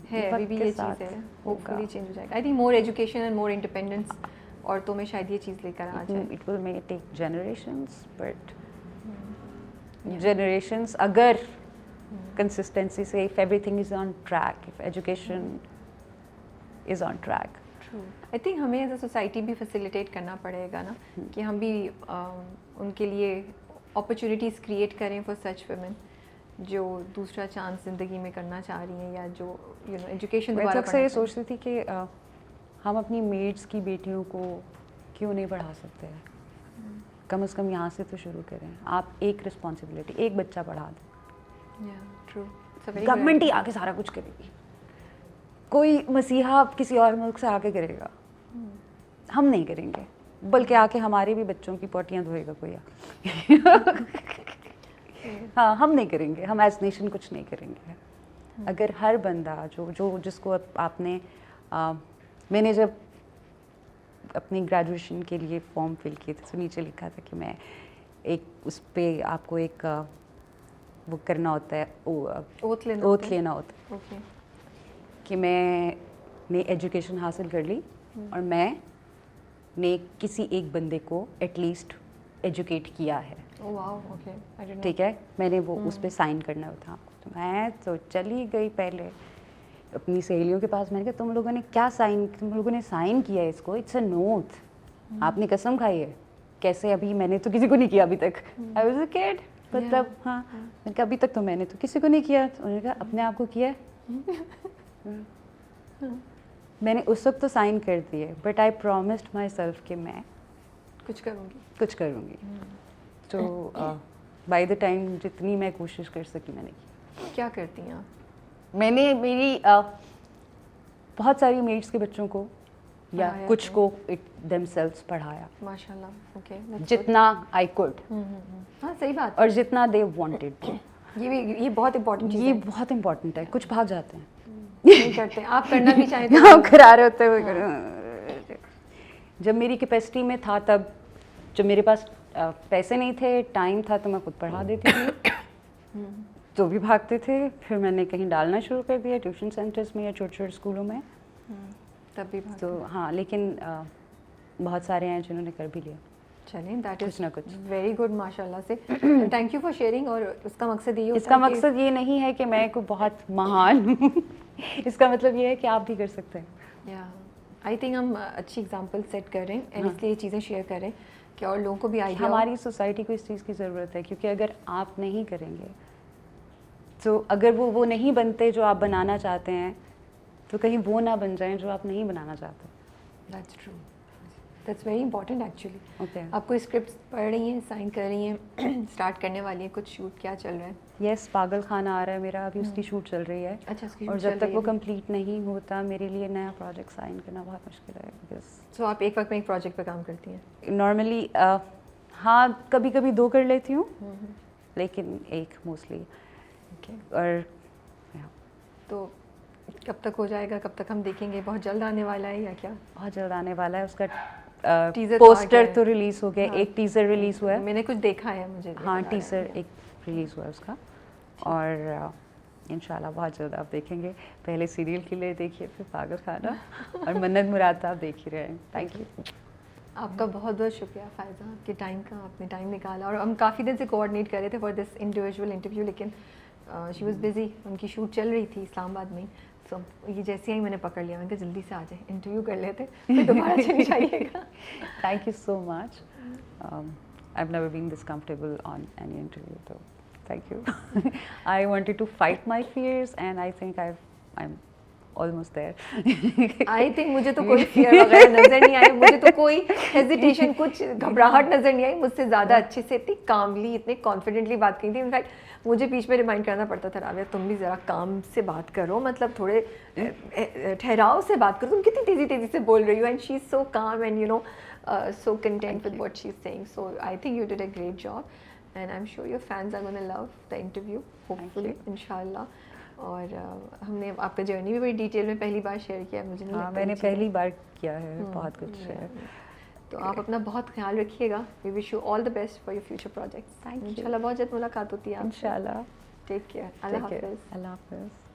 है, अभी भी ये चीज़ है, होपफुली चेंज हो जाएगा। I think more education and more independence औरतों में शायद ये चीज़ लेकर आ जाए। It will may take generations, but generations अगर consistency say if everything is on track, if education is on track. True. I think हमें एज अ सोसाइटी भी फैसिलिटेट करना पड़ेगा ना, कि हम भी उनके लिए अपॉर्चुनिटीज़ क्रिएट करें फॉर सच वुमेन जो दूसरा चांस ज़िंदगी में करना चाह रही हैं, या जो यू नो एजुकेशन मैं अक्सर ये सोचती थी कि हम अपनी मेड्स की बेटियों को क्यों नहीं पढ़ा सकते हैं, कम से कम यहाँ से तो शुरू करें। आप एक रिस्पॉन्सिबिलिटी, एक बच्चा पढ़ा दें, गवर्नमेंट ही आके सारा कुछ करेगी, कोई मसीहा किसी और मुल्क से आके करेगा, हम नहीं करेंगे, बल्कि आके हमारे भी बच्चों की पोटियां धोएगा कोई हाँ, हम नहीं करेंगे, हम एज नेशन कुछ नहीं करेंगे। अगर हर बंदा जो जिसको आपने मैंने जब अपनी ग्रेजुएशन के लिए फॉर्म फिल किए थे तो नीचे लिखा था कि मैं एक उस पर आपको एक वो करना होता है, ओथ लेना होता है, okay. कि मैंने एजुकेशन हासिल कर ली और मैं ने किसी एक बंदे को एटलीस्ट एजुकेट किया है, oh wow, okay, I didn't know. ठीक है, मैंने वो उस पर साइन करना था। तो मैं तो चली गई पहले अपनी सहेलियों के पास, मैंने कहा तुम लोगों ने क्या साइन, तुम लोगों ने साइन किया है इसको, इट्स अ नोट, आपने कसम खाई है? कैसे? अभी मैंने तो किसी को नहीं किया अभी तक। आई वाज अ किड, मतलब हाँ, मैंने कहा अभी तक तो मैंने तो किसी को नहीं किया। तो उन्होंने कहा अपने आप को किया है? मैंने उस वक्त तो साइन कर दिए, but I promised my self कि मैं कुछ करूँगी। कुछ करूँगी। तो बाय द टाइम जितनी मैं कोशिश कर सकी मैंने की। क्या करती हैं आप? मैंने मेरी बहुत सारी मेट्स के बच्चों को या पढ़ाया कुछ आपने? को themselves पढ़ाया, माशाल्लाह, ओके, that's good। जितना आई कुड हाँ, सही बात और जितना दे वांटेड। ये बहुत इंपॉर्टेंट चीज़ ये है। बहुत इंपॉर्टेंट है। कुछ भाग जाते हैं, नहीं करते, आप करना भी चाहें तो आप करा रहे होते हुए। जब मेरी कैपेसिटी में था तब, जब मेरे पास पैसे नहीं थे, टाइम था, तो मैं खुद पढ़ा देती थी। तो भी भागते थे। फिर मैंने कहीं डालना शुरू कर दिया, ट्यूशन सेंटर्स में या छोटे छोटे स्कूलों में। तब भी भागते। तो हाँ, लेकिन बहुत सारे हैं जिन्होंने कर भी लिया। चलें, दैट कुछ इज़ ना कुछ। वेरी गुड माशाल्लाह से। Thank you for sharing. और उसका मकसद ये होता इसका है कि- मकसद ये नहीं है कि मैं कोई बहुत महान हूँ। इसका मतलब ये है कि आप भी कर सकते हैं। या आई थिंक हम अच्छी एग्जांपल सेट कर रहे हैं एंड हाँ। इसलिए ये चीज़ें शेयर करें कि और लोगों को भी आइडिया। हमारी सोसाइटी को इस चीज़ की ज़रूरत है, क्योंकि अगर आप नहीं करेंगे तो अगर वो नहीं बनते जो आप बनाना चाहते हैं, तो कहीं वो ना बन जाएं जो आप नहीं बनाना चाहते। That's true, that's very important actually. Okay, आप कोई स्क्रिप्ट पढ़ रही हैं, साइन कर रही हैं, स्टार्ट करने वाली हैं, कुछ शूट क्या चल रहा है? यस, पागल खाना आ रहा है मेरा, अभी उसकी शूट चल रही है। अच्छा, उसकी और shoot जब चल तक रही वो है। कंप्लीट नहीं होता, मेरे लिए नया प्रोजेक्ट साइन करना बहुत मुश्किल है। बिकॉज सो आप एक वक्त में एक प्रोजेक्ट पे काम करती हैं? नॉर्मली हाँ, कभी कभी 2 कर लेती हूँ, लेकिन एक मोस्टली। ओके, और तो कब तक हो जाएगा, कब तक हम देखेंगे? बहुत जल्द आने वाला है या क्या? बहुत जल्द आने वाला है। उसका Teaser तो आ गया पोस्टर है। तो रिलीज हो गया, हाँ। एक टीजर रिलीज हुआ है। मैंने कुछ देखा है, मुझे हाँ, याद आ रहा टीजर है। एक रिलीज हुआ है उसका। और इंशाल्लाह बहुत जल्द आप देखेंगे। पहले सीरियल के लिए देखिए, फिर पागल खाना और मन्नत मुराद आप देख ही रहे हैं। Thank you. आपका बहुत बहुत शुक्रिया फ़ायज़ा, आपके टाइम का, आपने टाइम निकाला। और हम काफ़ी दिन से कोऑर्डिनेट कर रहे थे फॉर दिस इंडिविजुअल इंटरव्यू, लेकिन शी वाज बिजी, उनकी शूट चल रही थी इस्लामाबाद में। सो ये जैसे ही मैंने पकड़ लिया, मैंने कहा जल्दी से आ जाए, इंटरव्यू कर लेते, फिर दोबारा चले जाइएगा। Thank you so much. I've never been this comfortable on any interview, so thank you. I wanted to fight my fears, and I think I'm almost there. I think मुझे तो कोई फियर वगैरह नज़र नहीं आई, मुझे तो कोई हेजिटेशन, कुछ घबराहट नज़र नहीं आई। मुझसे ज़्यादा अच्छे से, इतनी कामली, इतने कॉन्फिडेंटली बात की थी। इनफैक्ट मुझे बीच में रिमाइंड करना पड़ता था, राबिया तुम भी ज़रा काम से बात करो, मतलब थोड़े ठहराव से बात करो, तुम कितनी तेज़ी तेज़ी से बोल रही हो। एंड शी इज़ सो काम and you know so content with what she's saying. So I think you did a great job, and I'm sure your fans are going to love the interview, hopefully, inshallah. और हमने आपका journey भी बड़ी detail में पहली बार share किया है, मुझे नहीं हाँ, लगता मैंने ये चीज़ें- पहली बार किया है बहुत कुछ शेयर। तो आप अपना बहुत ख्याल रखिएगा। We wish you all the best for your future projects. Thank you. इंशाल्लाह बहुत जल्द मुलाकात होती है आपसे। इंशाल्लाह। टेक केयर, अल्लाह Take care. हाफिज़। अल्लाह हाफिज़।